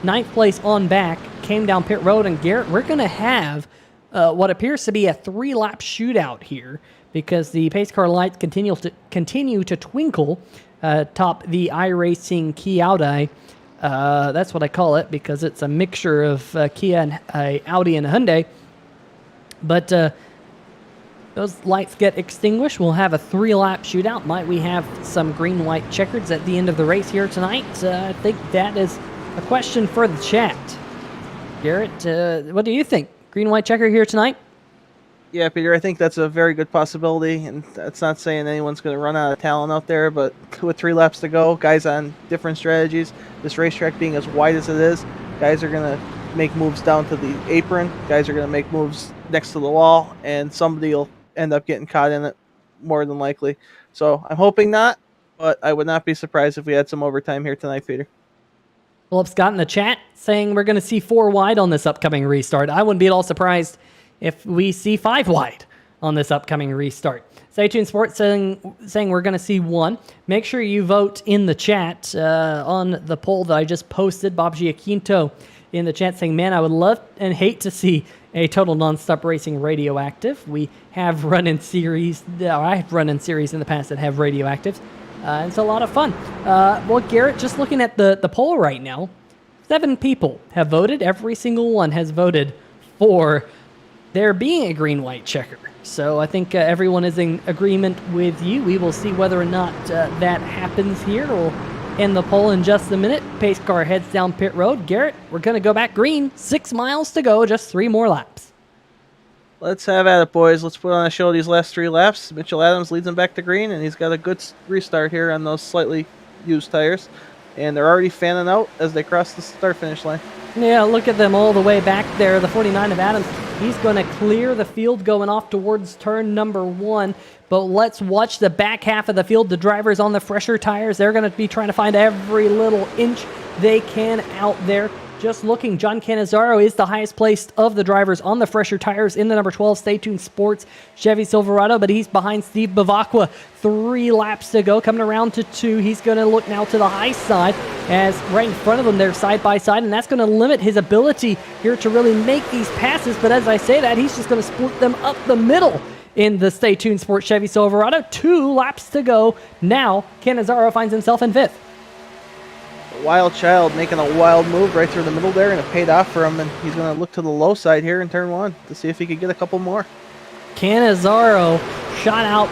9th place on back, came down pit road, and Garrett, we're going to have what appears to be a 3-lap shootout here, because the pace car lights continue to twinkle top the iRacing Kia Audi. That's what I call it, because it's a mixture of Kia and Audi and a Hyundai. But those lights get extinguished. We'll have a 3-lap shootout. Might we have some green-white checkers at the end of the race here tonight? I think that is a question for the chat. Garrett, what do you think? Green-white checker here tonight? Yeah, Peter, I think that's a very good possibility, and that's not saying anyone's going to run out of talent out there, but with 3 laps to go, guys on different strategies, this racetrack being as wide as it is, guys are going to make moves down to the apron, guys are going to make moves next to the wall, and somebody will end up getting caught in it more than likely. So I'm hoping not, but I would not be surprised if we had some overtime here tonight, Peter. Philip Scott in the chat saying we're going to see 4 wide on this upcoming restart. I wouldn't be at all surprised if we see 5 wide on this upcoming restart. Stay tuned Sports saying we're going to see 1. Make sure you vote in the chat on the poll that I just posted. Bob Giaquinto in the chat saying, man, I would love and hate to see a Total Nonstop Racing radioactive. We have run-in series, I've run in series in the past that have radioactives. It's a lot of fun. Well, Garrett, just looking at the poll right now, 7 people have voted. Every single one has voted for there being a green-white checker. So I think everyone is in agreement with you. We will see whether or not that happens here. We'll end the poll in just a minute. Pace car heads down pit road. Garrett, we're going to go back green. 6 miles to go, just 3 more laps. Let's have at it, boys. Let's put on a show these last 3 laps. Mitchell Adams leads them back to green, and he's got a good restart here on those slightly used tires. And they're already fanning out as they cross the start-finish line. Yeah, look at them all the way back there. The 49 of Adams, he's going to clear the field going off towards turn number 1. But let's watch the back half of the field. The drivers on the fresher tires, they're going to be trying to find every little inch they can out there. Just looking, John Cannizzaro is the highest placed of the drivers on the fresher tires in the number 12 Stay Tuned Sports Chevy Silverado, but he's behind Steve Bavacqua. 3 laps to go, coming around to 2. He's going to look now to the high side as right in front of him they're side by side, and that's going to limit his ability here to really make these passes. But as I say that, he's just going to split them up the middle in the Stay Tuned Sports Chevy Silverado. 2 laps to go. Now Cannizzaro finds himself in 5th. Wild Child making a wild move right through the middle there, and it paid off for him, and he's going to look to the low side here in turn 1 to see if he could get a couple more. Cannizzaro shot out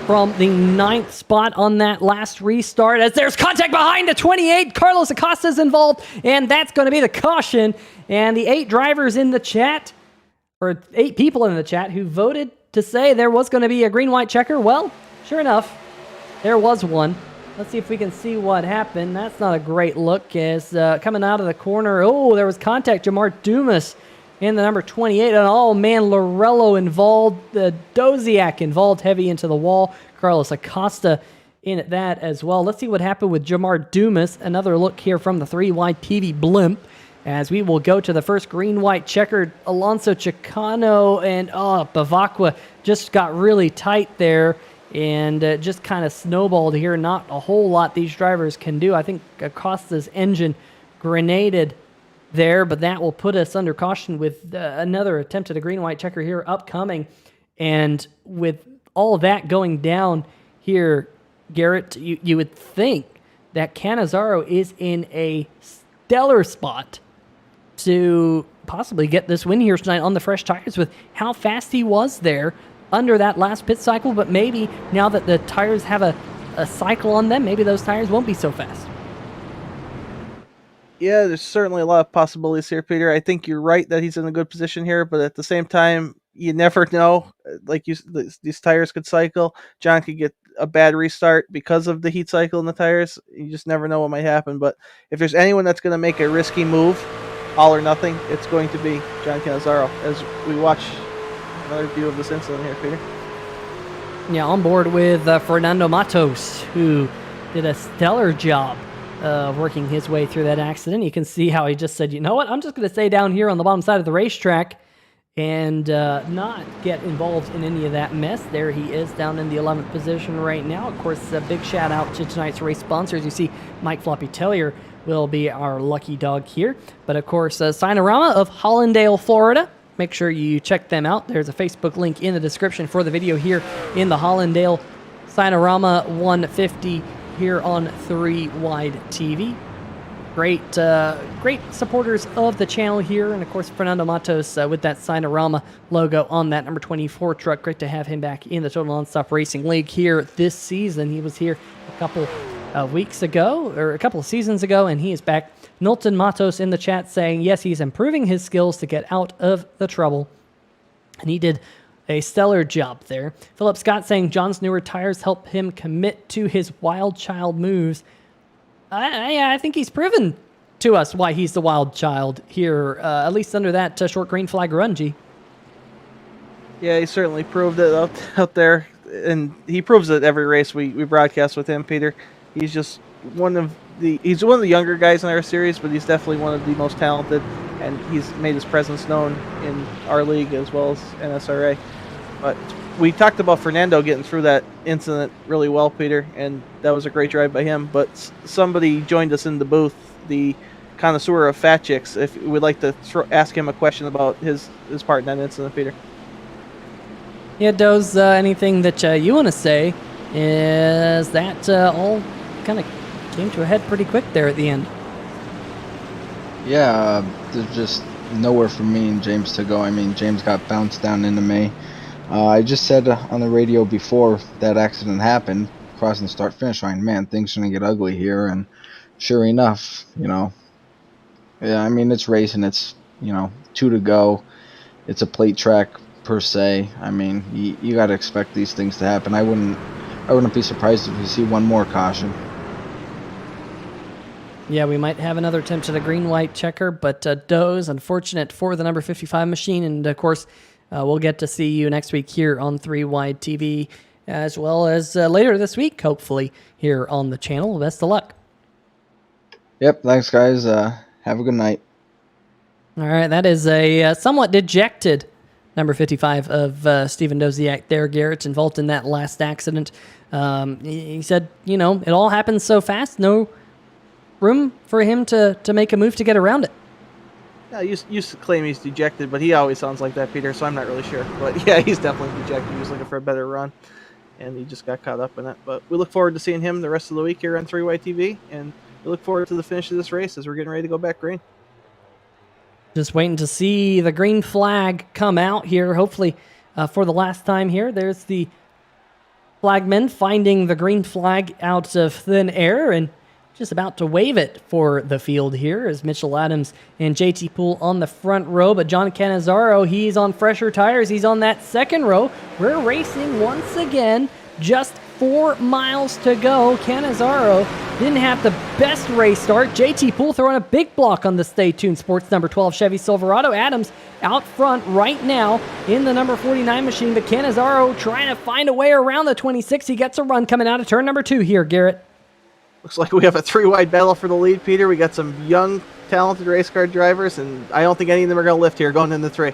from the 9th spot on that last restart as there's contact behind the 28. Carlos Acosta's involved, and that's going to be the caution. And the 8 drivers in the chat, or 8 people in the chat who voted to say there was going to be a green-white checker, well, sure enough, there was one. Let's see if we can see what happened. That's not a great look as coming out of the corner. Oh, there was contact. Jamar Dumas in the number 28. And oh, man, Lorello involved. Doziak involved heavy into the wall. Carlos Acosta in at that as well. Let's see what happened with Jamar Dumas. Another look here from the 3-wide TV blimp as we will go to the first green-white checkered. Alonso Chicano and Bavacqua just got really tight there. And just kind of snowballed here. Not a whole lot these drivers can do. I think Acosta's engine grenaded there, but that will put us under caution with another attempt at a green-white checker here upcoming. And with all of that going down here, Garrett, you would think that Cannizzaro is in a stellar spot to possibly get this win here tonight on the fresh tires with how fast he was there under that last pit cycle, but maybe now that the tires have a cycle on them, maybe those tires won't be so fast. Yeah, there's certainly a lot of possibilities here, Peter. I think you're right that he's in a good position here, but at the same time, you never know. Like these tires could cycle. John could get a bad restart because of the heat cycle in the tires. You just never know what might happen. But if there's anyone that's going to make a risky move, all or nothing, it's going to be John Cannizzaro. As we watch another view of this incident here, Peter. Yeah, on board with Fernando Matos, who did a stellar job working his way through that accident. You can see how he just said, you know what, I'm just going to stay down here on the bottom side of the racetrack and not get involved in any of that mess. There he is down in the 11th position right now. Of course, a big shout out to tonight's race sponsors. You see Mike Floppy Tellier will be our lucky dog here. But of course, Signarama of Hallandale, Florida. Make sure you check them out. There's a Facebook link in the description for the video here in the Hallandale Signarama 150 here on 3 Wide TV. Great supporters of the channel here. And of course, Fernando Matos with that Signarama logo on that number 24 truck. Great to have him back in the Total Nonstop Racing League here this season. He was here a couple weeks ago, or a couple of seasons ago, and he is back. Milton Matos in the chat saying, yes, he's improving his skills to get out of the trouble. And he did a stellar job there. Philip Scott saying John's newer tires help him commit to his wild child moves. I think he's proven to us why he's the wild child here, at least under that short green flag run, G. Yeah, he certainly proved it out there, and he proves it every race we broadcast with him, Peter. He's just one of the younger guys in our series, but he's definitely one of the most talented, and he's made his presence known in our league as well as NSRA. But we talked about Fernando getting through that incident really well, Peter, and that was a great drive by him. But somebody joined us in the booth, the connoisseur of fat chicks. If we'd like to ask him a question about his part in that incident, Peter. Yeah, Doze, anything that you want to say is that all kind of came to a head pretty quick there at the end. Yeah, there's just nowhere for me and James to go. I mean, James got bounced down into me. I just said on the radio before that accident happened, crossing the start-finish line, man, things are going to get ugly here. And sure enough, yeah, I mean, it's racing. It's, 2 to go. It's a plate track per se. I mean, you got to expect these things to happen. I wouldn't be surprised if we see one more caution. Yeah, we might have another attempt at a green-white checker, but Doze, unfortunate for the number 55 machine. And, of course, we'll get to see you next week here on 3 Wide TV, as well as later this week, hopefully, here on the channel. Best of luck. Yep, thanks, guys. Have a good night. All right, that is a somewhat dejected number 55 of Stephen Doziak there, Garrett, involved in that last accident. He said, it all happened so fast, no room for him to make a move to get around it. Yeah, used to claim he's dejected, but he always sounds like that, Peter, so I'm not really sure. But yeah, he's definitely dejected. He was looking for a better run, and he just got caught up in it. But we look forward to seeing him the rest of the week here on 3 Wide TV, and we look forward to the finish of this race as we're getting ready to go back green. Just waiting to see the green flag come out here, hopefully for the last time here. There's the flagman finding the green flag out of thin air and just about to wave it for the field here as Mitchell Adams and JT Poole on the front row. But John Cannizzaro, he's on fresher tires. He's on that second row. We're racing once again. Just 4 miles to go. Cannizzaro didn't have the best race start. JT Poole throwing a big block on the Stay Tuned Sports number 12 Chevy Silverado. Adams out front right now in the number 49 machine. But Cannizzaro trying to find a way around the 26. He gets a run coming out of turn number 2 here, Garrett. Looks like we have a 3-wide battle for the lead, Peter. We got some young, talented race car drivers, and I don't think any of them are going to lift here going into 3.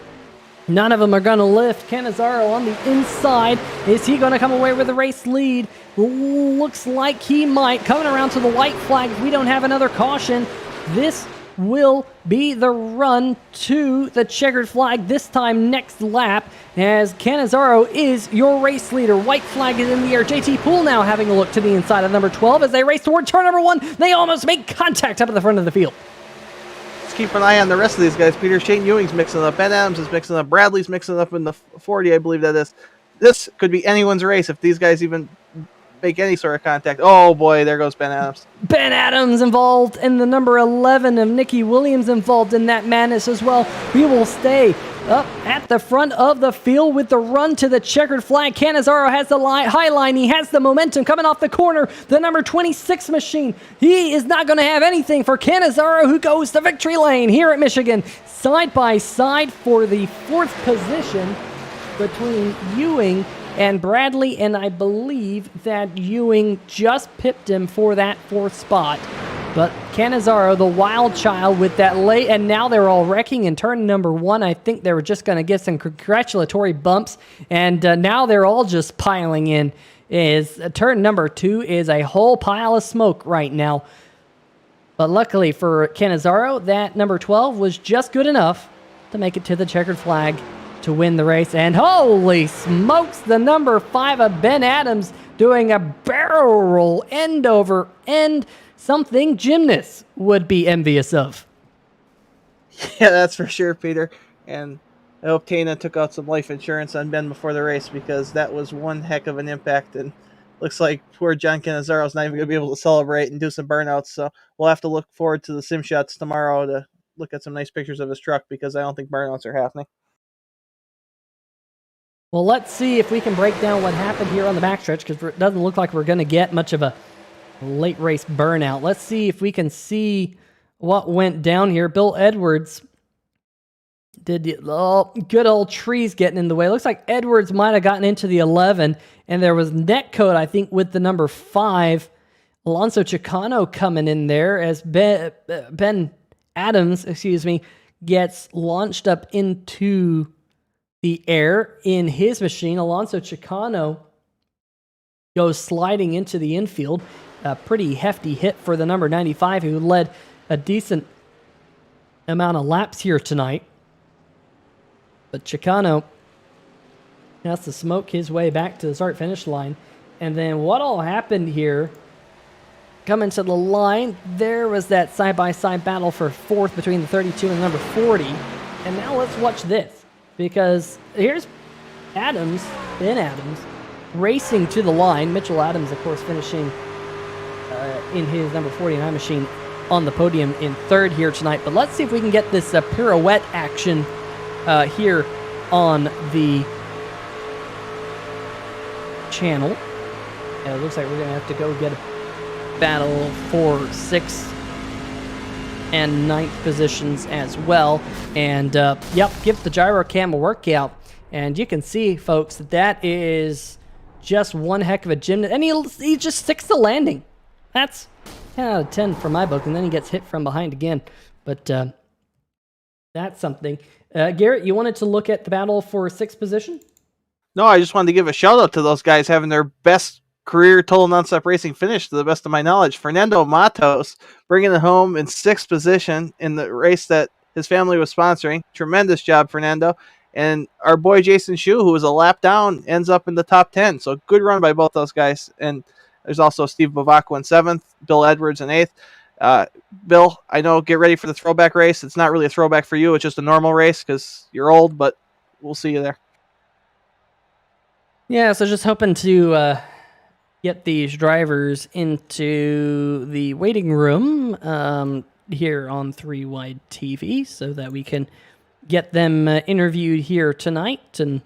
None of them are going to lift. Cannizzaro on the inside. Is he going to come away with a race lead? Looks like he might. Coming around to the white flag. If we don't have another caution, this will be the run to the checkered flag, this time next lap, as Cannizzaro is your race leader. White flag is in the air. JT Poole now having a look to the inside of number 12 as they race toward turn number 1. They almost make contact up at the front of the field. Let's keep an eye on the rest of these guys, Peter. Shane Ewing's mixing up. Ben Adams is mixing up. Bradley's mixing up in the 40, I believe that is. This could be anyone's race if these guys even make any sort of contact. Oh boy, there goes Ben Adams. Ben Adams involved, and the number 11 of Nicky Williams involved in that madness as well. We will stay up at the front of the field with the run to the checkered flag. Cannizzaro has the high line. He has the momentum coming off the corner. The number 26 machine. He is not going to have anything for Cannizzaro, who goes to victory lane here at Michigan. Side by side for the 4th position between Ewing and Bradley, and I believe that Ewing just pipped him for that 4th spot. But Cannizzaro, the wild child with that late, and now they're all wrecking in turn number 1. I think they were just going to get some congratulatory bumps, and now they're all just piling in. Turn number 2 is a whole pile of smoke right now. But luckily for Cannizzaro, that number 12 was just good enough to make it to the checkered flag to win the race. And holy smokes, the number 5 of Ben Adams doing a barrel roll end over end, something gymnasts would be envious of. Yeah, that's for sure, Peter. And I hope Tana took out some life insurance on Ben before the race, because that was one heck of an impact. And looks like poor John Cannizzaro is not even going to be able to celebrate and do some burnouts. So we'll have to look forward to the sim shots tomorrow to look at some nice pictures of his truck, because I don't think burnouts are happening. Well, let's see if we can break down what happened here on the backstretch, because it doesn't look like we're going to get much of a late race burnout. Let's see if we can see what went down here. Bill Edwards did good old trees getting in the way. Looks like Edwards might have gotten into the 11, and there was net code, I think, with the number 5. Alonso Chicano coming in there as Ben Adams, gets launched up into the air in his machine. Alonso Chicano goes sliding into the infield. A pretty hefty hit for the number 95, who led a decent amount of laps here tonight. But Chicano has to smoke his way back to the start-finish line. And then what all happened here, coming to the line, there was that side-by-side battle for 4th between the 32 and the number 40. And now let's watch this, because here's Ben Adams, racing to the line. Mitchell Adams, of course, finishing in his number 49 machine on the podium in 3rd here tonight. But let's see if we can get this pirouette action here on the channel. And it looks like we're going to have to go get a battle for 6th and 9th positions as well. And give the gyro cam a workout. And you can see, folks, that is just one heck of a gymnast. And he just sticks the landing. That's 10 out of 10 for my book. And then he gets hit from behind again. But that's something. Garrett, you wanted to look at the battle for 6th position? No, I just wanted to give a shout out to those guys having their best career total nonstop racing finish, to the best of my knowledge. Fernando Matos bringing it home in 6th position in the race that his family was sponsoring. Tremendous job, Fernando. And our boy Jason Shu, who was a lap down, ends up in the top 10. So good run by both those guys. And there's also Steve Bavacqua in 7th, Bill Edwards in 8th. Bill, I know, get ready for the throwback race. It's not really a throwback for you. It's just a normal race because you're old, but we'll see you there. Yeah, so just hoping to get these drivers into the waiting room here on 3 Wide TV so that we can get them interviewed here tonight and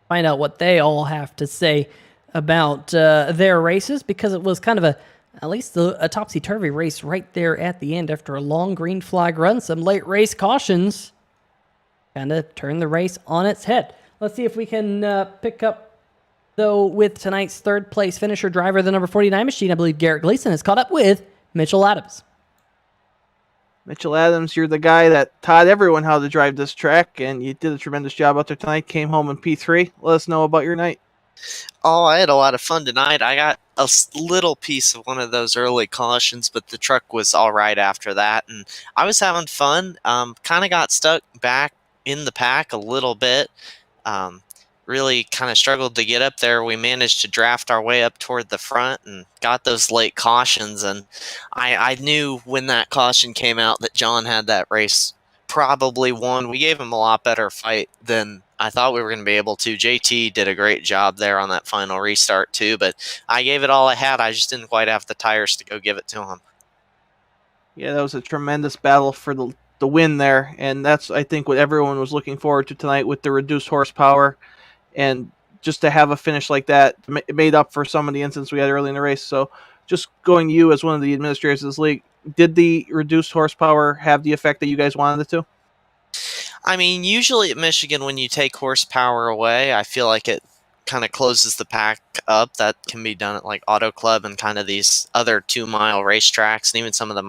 find out what they all have to say about their races, because it was kind of at least a topsy-turvy race right there at the end after a long green flag run. Some late race cautions kind of turned the race on its head. Let's see if we can pick up, though, with tonight's 3rd place finisher driver, the number 49 machine. I believe Garrett Gleason has caught up with Mitchell Adams. Mitchell Adams, you're the guy that taught everyone how to drive this track, and you did a tremendous job out there tonight. Came home in P3. Let us know about your night. Oh, I had a lot of fun tonight. I got a little piece of one of those early cautions, but the truck was all right after that, and I was having fun. Kind of got stuck back in the pack a little bit. Really kind of struggled to get up there. We managed to draft our way up toward the front and got those late cautions, and I knew when that caution came out that John had that race probably won. We gave him a lot better fight than I thought we were going to be able to. JT did a great job there on that final restart too, but I gave it all I had. I just didn't quite have the tires to go give it to him. Yeah, that was a tremendous battle for the win there, and that's, I think, what everyone was looking forward to tonight with the reduced horsepower, and just to have a finish like that, it made up for some of the incidents we had early in the race. So just going to you as one of the administrators of this league, did the reduced horsepower have the effect that you guys wanted it to? I mean, usually at Michigan, when you take horsepower away, I feel like it kind of closes the pack up. That can be done at like Auto Club and kind of these other 2-mile racetracks and even some of the 1.5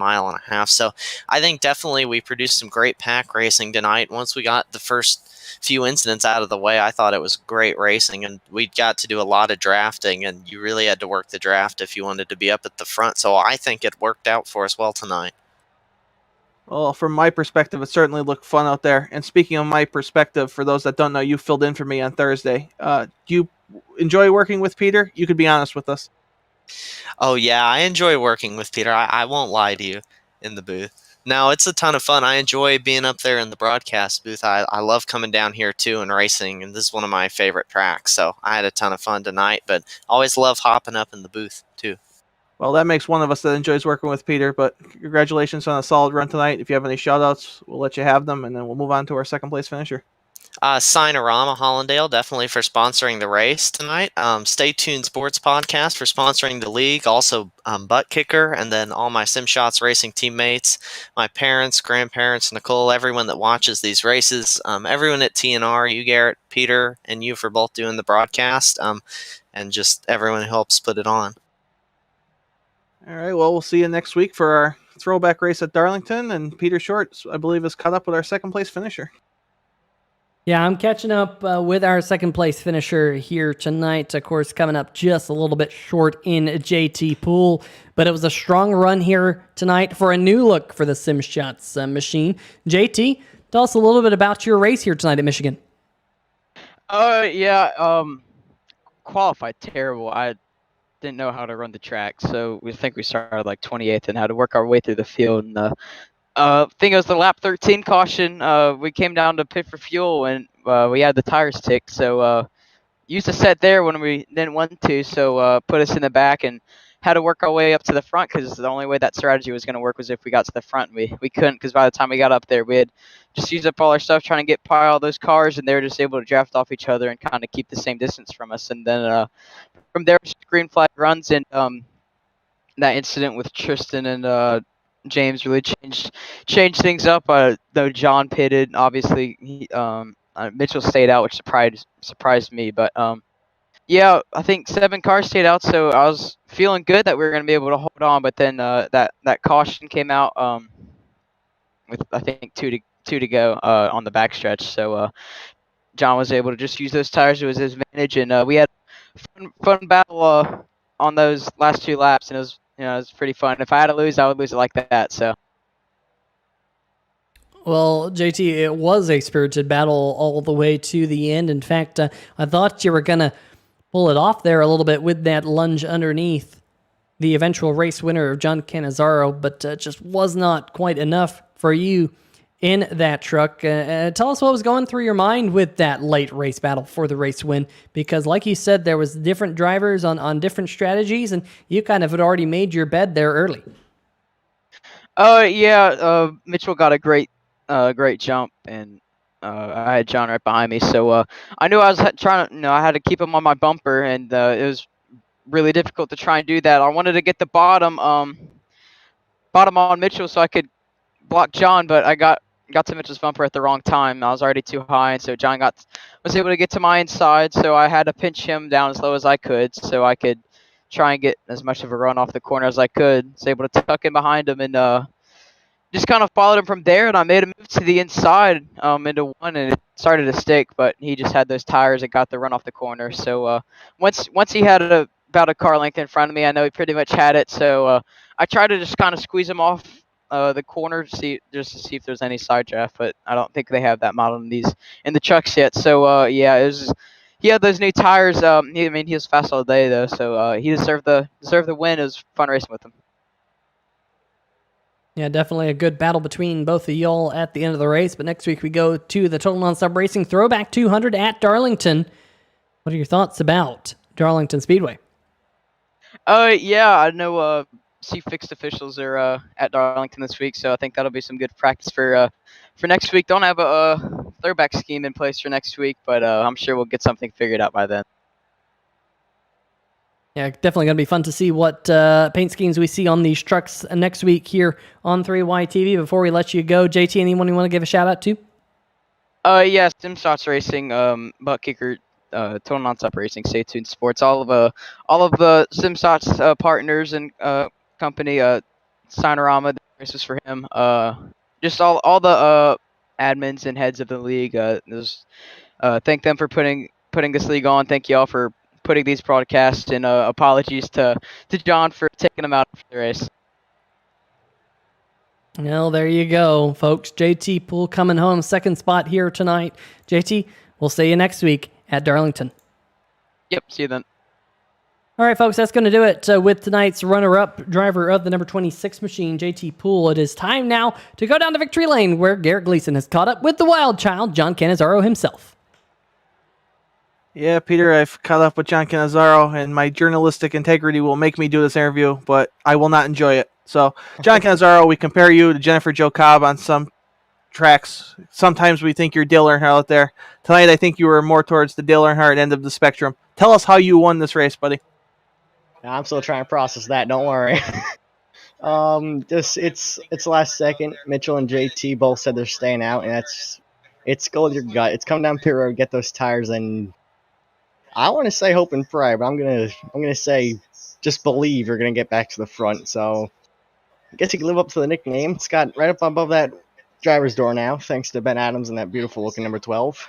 miles. So I think definitely we produced some great pack racing tonight. Once we got the first few incidents out of the way, I thought it was great racing, and we got to do a lot of drafting, and you really had to work the draft if you wanted to be up at the front. So I think it worked out for us well tonight. Well, from my perspective, it certainly looked fun out there. And speaking of my perspective, for those that don't know, you filled in for me on Thursday. Do you enjoy working with Peter? You could be honest with us. Oh, yeah, I enjoy working with Peter. I won't lie to you in the booth. No, it's a ton of fun. I enjoy being up there in the broadcast booth. I love coming down here, too, and racing, and this is one of my favorite tracks. So I had a ton of fun tonight, but always love hopping up in the booth, too. Well, that makes one of us that enjoys working with Peter, but congratulations on a solid run tonight. If you have any shout-outs, we'll let you have them, and then we'll move on to our second-place finisher. Signarama, Hallandale, definitely for sponsoring the race tonight. Stay Tuned Sports Podcast for sponsoring the league. Also, Butt Kicker, and then all my Sim Shots racing teammates, my parents, grandparents, Nicole, everyone that watches these races, everyone at TNR, you, Garrett, Peter, and you for both doing the broadcast, and just everyone who helps put it on. All right, well, we'll see you next week for our throwback race at Darlington, and Peter Short, I believe, is caught up with our second-place finisher. Yeah, I'm catching up with our second-place finisher here tonight. Of course, coming up just a little bit short in JT Pool, but it was a strong run here tonight for a new look for the Sim Shots machine. JT, tell us a little bit about your race here tonight at Michigan. Qualified terrible. I didn't know how to run the track, so we think we started like 28th and had to work our way through the field. And I think it was the lap 13 caution. We came down to pit for fuel, and we had the tires ticked. So used to set there when we didn't want to, so put us in the back and had to work our way up to the front, because the only way that strategy was going to work was if we got to the front. We couldn't, because by the time we got up there, we had just used up all our stuff trying to get by all those cars, and they were just able to draft off each other and kind of keep the same distance from us. And then from there, green flag runs, and that incident with Tristan and James really changed things up. Though John pitted, obviously Mitchell stayed out, which surprised me. But yeah, I think 7 cars stayed out, so I was feeling good that we were going to be able to hold on. But then that caution came out with, I think, two to go on the backstretch. So John was able to just use those tires to his advantage, and we had fun battle on those last 2 laps, and it was pretty fun. If I had to lose, I would lose it like that. So. Well, JT, it was a spirited battle all the way to the end. In fact, I thought you were going to pull it off there a little bit with that lunge underneath the eventual race winner of John Cannizzaro, but just was not quite enough for you in that truck. Tell us what was going through your mind with that late race battle for the race win, because like you said, there was different drivers on different strategies, and you kind of had already made your bed there early. Yeah, Mitchell got a great jump, and I had John right behind me, so I knew I was trying to, I had to keep him on my bumper, and it was really difficult to try and do that. I wanted to get the bottom on Mitchell so I could block John, but I got to Mitchell's bumper at the wrong time. I was already too high, and so John was able to get to my inside, so I had to pinch him down as low as I could so I could try and get as much of a run off the corner as I could. I was able to tuck in behind him and just kind of followed him from there, and I made a move to the inside into one, and it started to stick, but he just had those tires and got the run off the corner. So once he had about a car length in front of me, I know he pretty much had it, so I tried to just kind of squeeze him off the corner to see if there's any side draft, but I don't think they have that model in the trucks yet. So yeah, he had those new tires. He was fast all day though, so he deserved the win. It was fun racing with him. Yeah, definitely a good battle between both of y'all at the end of the race. But next week we go to the Total Nonstop Racing Throwback 200 at Darlington. What are your thoughts about Darlington Speedway? Yeah, I know chief fixed officials are at Darlington this week, so I think that'll be some good practice for next week. Don't have a throwback scheme in place for next week, but I'm sure we'll get something figured out by then. Yeah, definitely going to be fun to see what paint schemes we see on these trucks next week here on 3Y TV. Before we let you go, JT, anyone you want to give a shout out to? Yeah, SimShots Racing, Butt Kicker, Total Nonstop Racing, Stay Tuned Sports, all of the SimShots partners and company, Signarama, this is for him. Just all the admins and heads of the league. Thank them for putting this league on. Thank you all for putting these broadcasts, and apologies to John for taking them out after the race. Well, there you go, folks. JT Poole coming home second spot here tonight. JT, we'll see you next week at Darlington. Yep, see you then. All right, folks, that's going to do it with tonight's runner-up driver of the number 26 machine, JT Poole. It is time now to go down to victory lane, where Garrett Gleason has caught up with the wild child, John Cannizzaro himself. Yeah, Peter, I've caught up with John Cannizzaro, and my journalistic integrity will make me do this interview, but I will not enjoy it. So, John Cannizzaro, we compare you to Jennifer Jo Cobb on some tracks. Sometimes we think you're Dale Earnhardt out there. Tonight, I think you were more towards the Dale Earnhardt end of the spectrum. Tell us how you won this race, buddy. I'm still trying to process that. Don't worry. It's last second. Mitchell and JT both said they're staying out, and it's go with your gut. It's come down pit road, get those tires, and I want to say hope and pray, but I'm gonna say just believe you're gonna get back to the front. So I guess you can live up to the nickname. It's got right up above that driver's door now, thanks to Ben Adams and that beautiful looking number 12.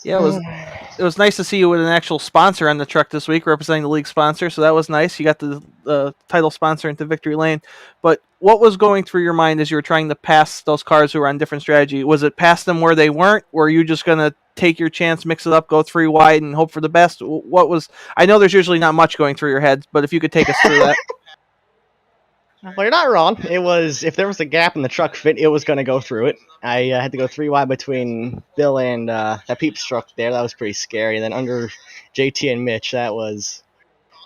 Yeah, it was nice to see you with an actual sponsor on the truck this week, representing the league sponsor. So that was nice. You got the title sponsor into victory lane. But what was going through your mind as you were trying to pass those cars who were on different strategy? Was it pass them where they weren't? Or were you just going to take your chance, mix it up, go 3 wide, and hope for the best? What was? I know there's usually not much going through your heads, but if you could take us through that. Well, you're not wrong. It was, if there was a gap in the truck fit, it was going to go through it. I had to go 3 wide between Bill and that Peeps truck there. That was pretty scary. And then under JT and Mitch, that was...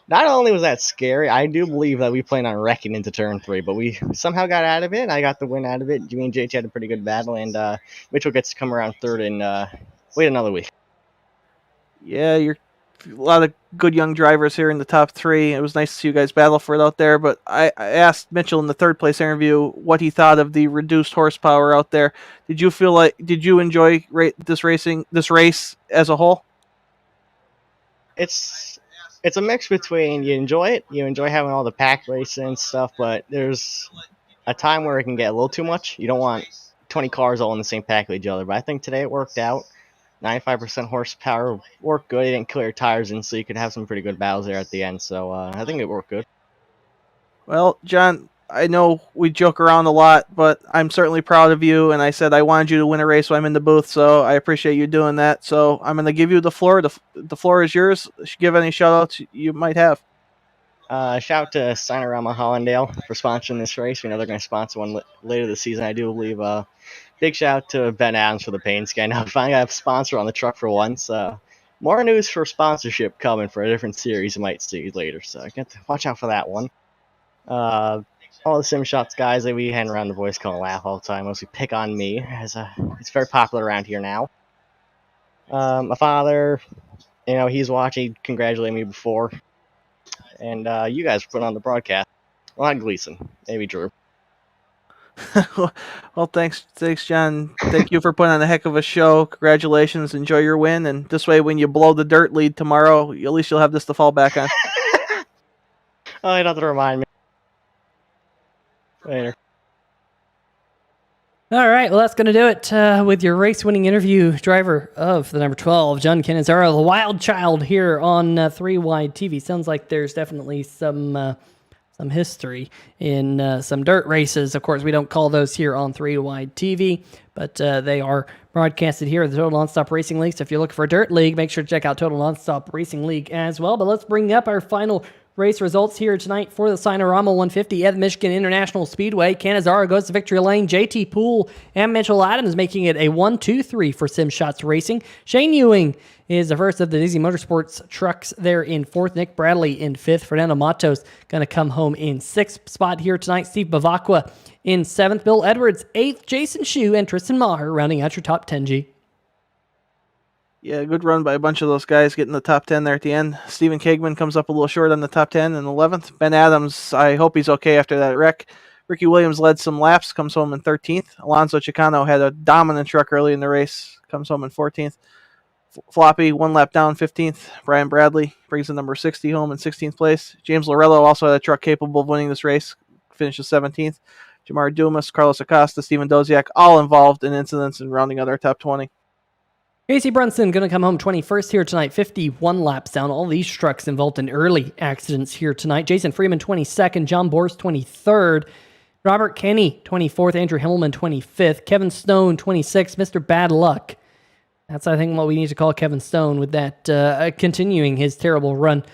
Not only was that scary, I do believe that we planned on wrecking into turn 3, but we somehow got out of it. I got the win out of it. Me and JT had a pretty good battle, and Mitchell gets to come around third and wait another week. Yeah, you're a lot of good young drivers here in the top 3. It was nice to see you guys battle for it out there, but I asked Mitchell in the third place interview what he thought of the reduced horsepower out there. Did you enjoy this race as a whole? It's a mix between you enjoy having all the pack racing and stuff, but there's a time where it can get a little too much. You don't want 20 cars all in the same pack with each other, but I think today it worked out. 95% horsepower worked good. It didn't kill your tires in, so you could have some pretty good battles there at the end. So I think it worked good. Well, John, I know we joke around a lot, but I'm certainly proud of you, and I said I wanted you to win a race, so I'm in the booth, so I appreciate you doing that. So I'm going to give you the floor. The floor is yours. Give any shout-outs you might have. Shout out to Signarama Hallandale for sponsoring this race. We know they're going to sponsor one later this season, I do believe. Big shout out to Ben Adams for the paint scan. Now, finally, I have a sponsor on the truck for once. More news for sponsorship coming for a different series you might see later, so get to watch out for that one. All the Sim Shots guys that we hang around the voice call and laugh all the time, mostly pick on me, as it's very popular around here now. My father, he's watching, he congratulated me before. And you guys put on the broadcast. Well, not Gleason, maybe Drew. Well, thanks, John. Thank you for putting on a heck of a show. Congratulations. Enjoy your win. And this way, when you blow the dirt lead tomorrow, at least you'll have this to fall back on. Oh, you don't have to remind me. Later. All right, well, that's going to do it with your race-winning interview driver of the number 12, John Cannizzaro, the wild child here on 3Y TV. Sounds like there's definitely some history in some dirt races. Of course, we don't call those here on 3Y TV, but they are broadcasted here at the Total Nonstop Racing League. So if you're looking for a dirt league, make sure to check out Total Nonstop Racing League as well. But let's bring up our final race results here tonight for the Signarama 150 at the Michigan International Speedway. Canizaro goes to victory lane. JT Poole and Mitchell Adams making it a 1-2-3 for Sim Shots Racing. Shane Ewing is the first of the Dizzy Motorsports trucks there in fourth. Nick Bradley in fifth. Fernando Matos going to come home in sixth spot here tonight. Steve Bavacqua in seventh. Bill Edwards eighth. Jason Shue and Tristan Maher rounding out your top 10G. Yeah, good run by a bunch of those guys getting the top 10 there at the end. Stephen Kegman comes up a little short on the top 10 in 11th. Ben Adams, I hope he's okay after that wreck. Ricky Williams led some laps, comes home in 13th. Alonso Chicano had a dominant truck early in the race, comes home in 14th. Floppy, one lap down, 15th. Brian Bradley brings the number 60 home in 16th place. James Lorello also had a truck capable of winning this race, finishes 17th. Jamar Dumas, Carlos Acosta, Steven Doziak, all involved in incidents and rounding out our top 20. Casey Brunson going to come home 21st here tonight, 51 laps down. All these trucks involved in early accidents here tonight. Jason Freeman, 22nd. John Bors, 23rd. Robert Kenny, 24th. Andrew Himmelman, 25th. Kevin Stone, 26th. Mr. Bad Luck. That's, I think, what we need to call Kevin Stone with that continuing his terrible run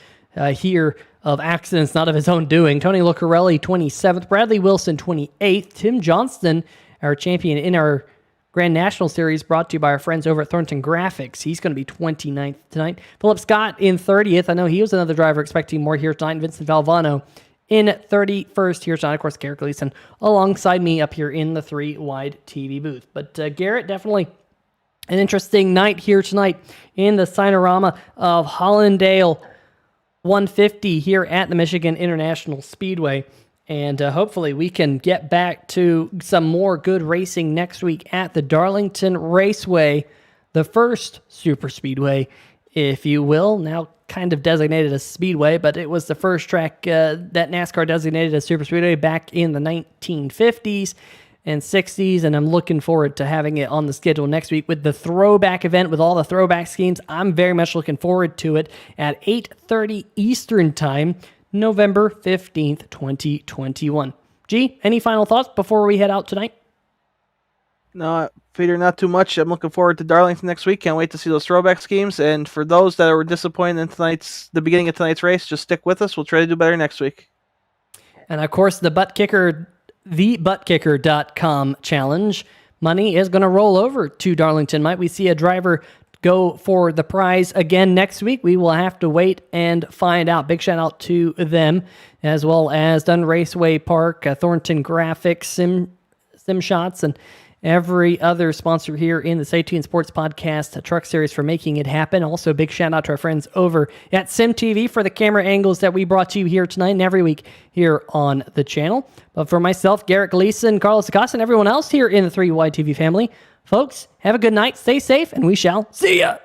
here of accidents, not of his own doing. Tony Lucarelli, 27th. Bradley Wilson, 28th. Tim Johnston, our champion in our Grand National Series, brought to you by our friends over at Thornton Graphix. He's going to be 29th tonight. Philip Scott in 30th. I know he was another driver expecting more here tonight. Vincent Valvano in 31st here tonight. Of course, Garrett Gleason alongside me up here in the 3-wide TV booth. But Garrett, definitely an interesting night here tonight in the Signarama of Hallandale 150 here at the Michigan International Speedway. And hopefully we can get back to some more good racing next week at the Darlington Raceway, the first super speedway, if you will. Now kind of designated as speedway, but it was the first track that NASCAR designated as super speedway back in the 1950s and 60s, and I'm looking forward to having it on the schedule next week with the throwback event with all the throwback schemes. I'm very much looking forward to it at 8:30 Eastern Time, November 15th, 2021. G, any final thoughts before we head out tonight? No, Peter, not too much. I'm looking forward to Darlington next week. Can't wait to see those throwback schemes. And for those that were disappointed in the beginning of tonight's race, just stick with us. We'll try to do better next week. And of course, the buttkicker.com challenge money is going to roll over to Darlington. Might we see a driver go for the prize again next week? We will have to wait and find out. Big shout out to them, as well as Dunn Raceway Park, Thornton Graphix, Sim Shots, and every other sponsor here in the Safety and Sports Podcast Truck Series for making it happen. Also, big shout out to our friends over at SimTV for the camera angles that we brought to you here tonight and every week here on the channel. But for myself, Garrett Gleason, Carlos Acosta, and everyone else here in the 3Y TV family, folks, have a good night, stay safe, and we shall see ya.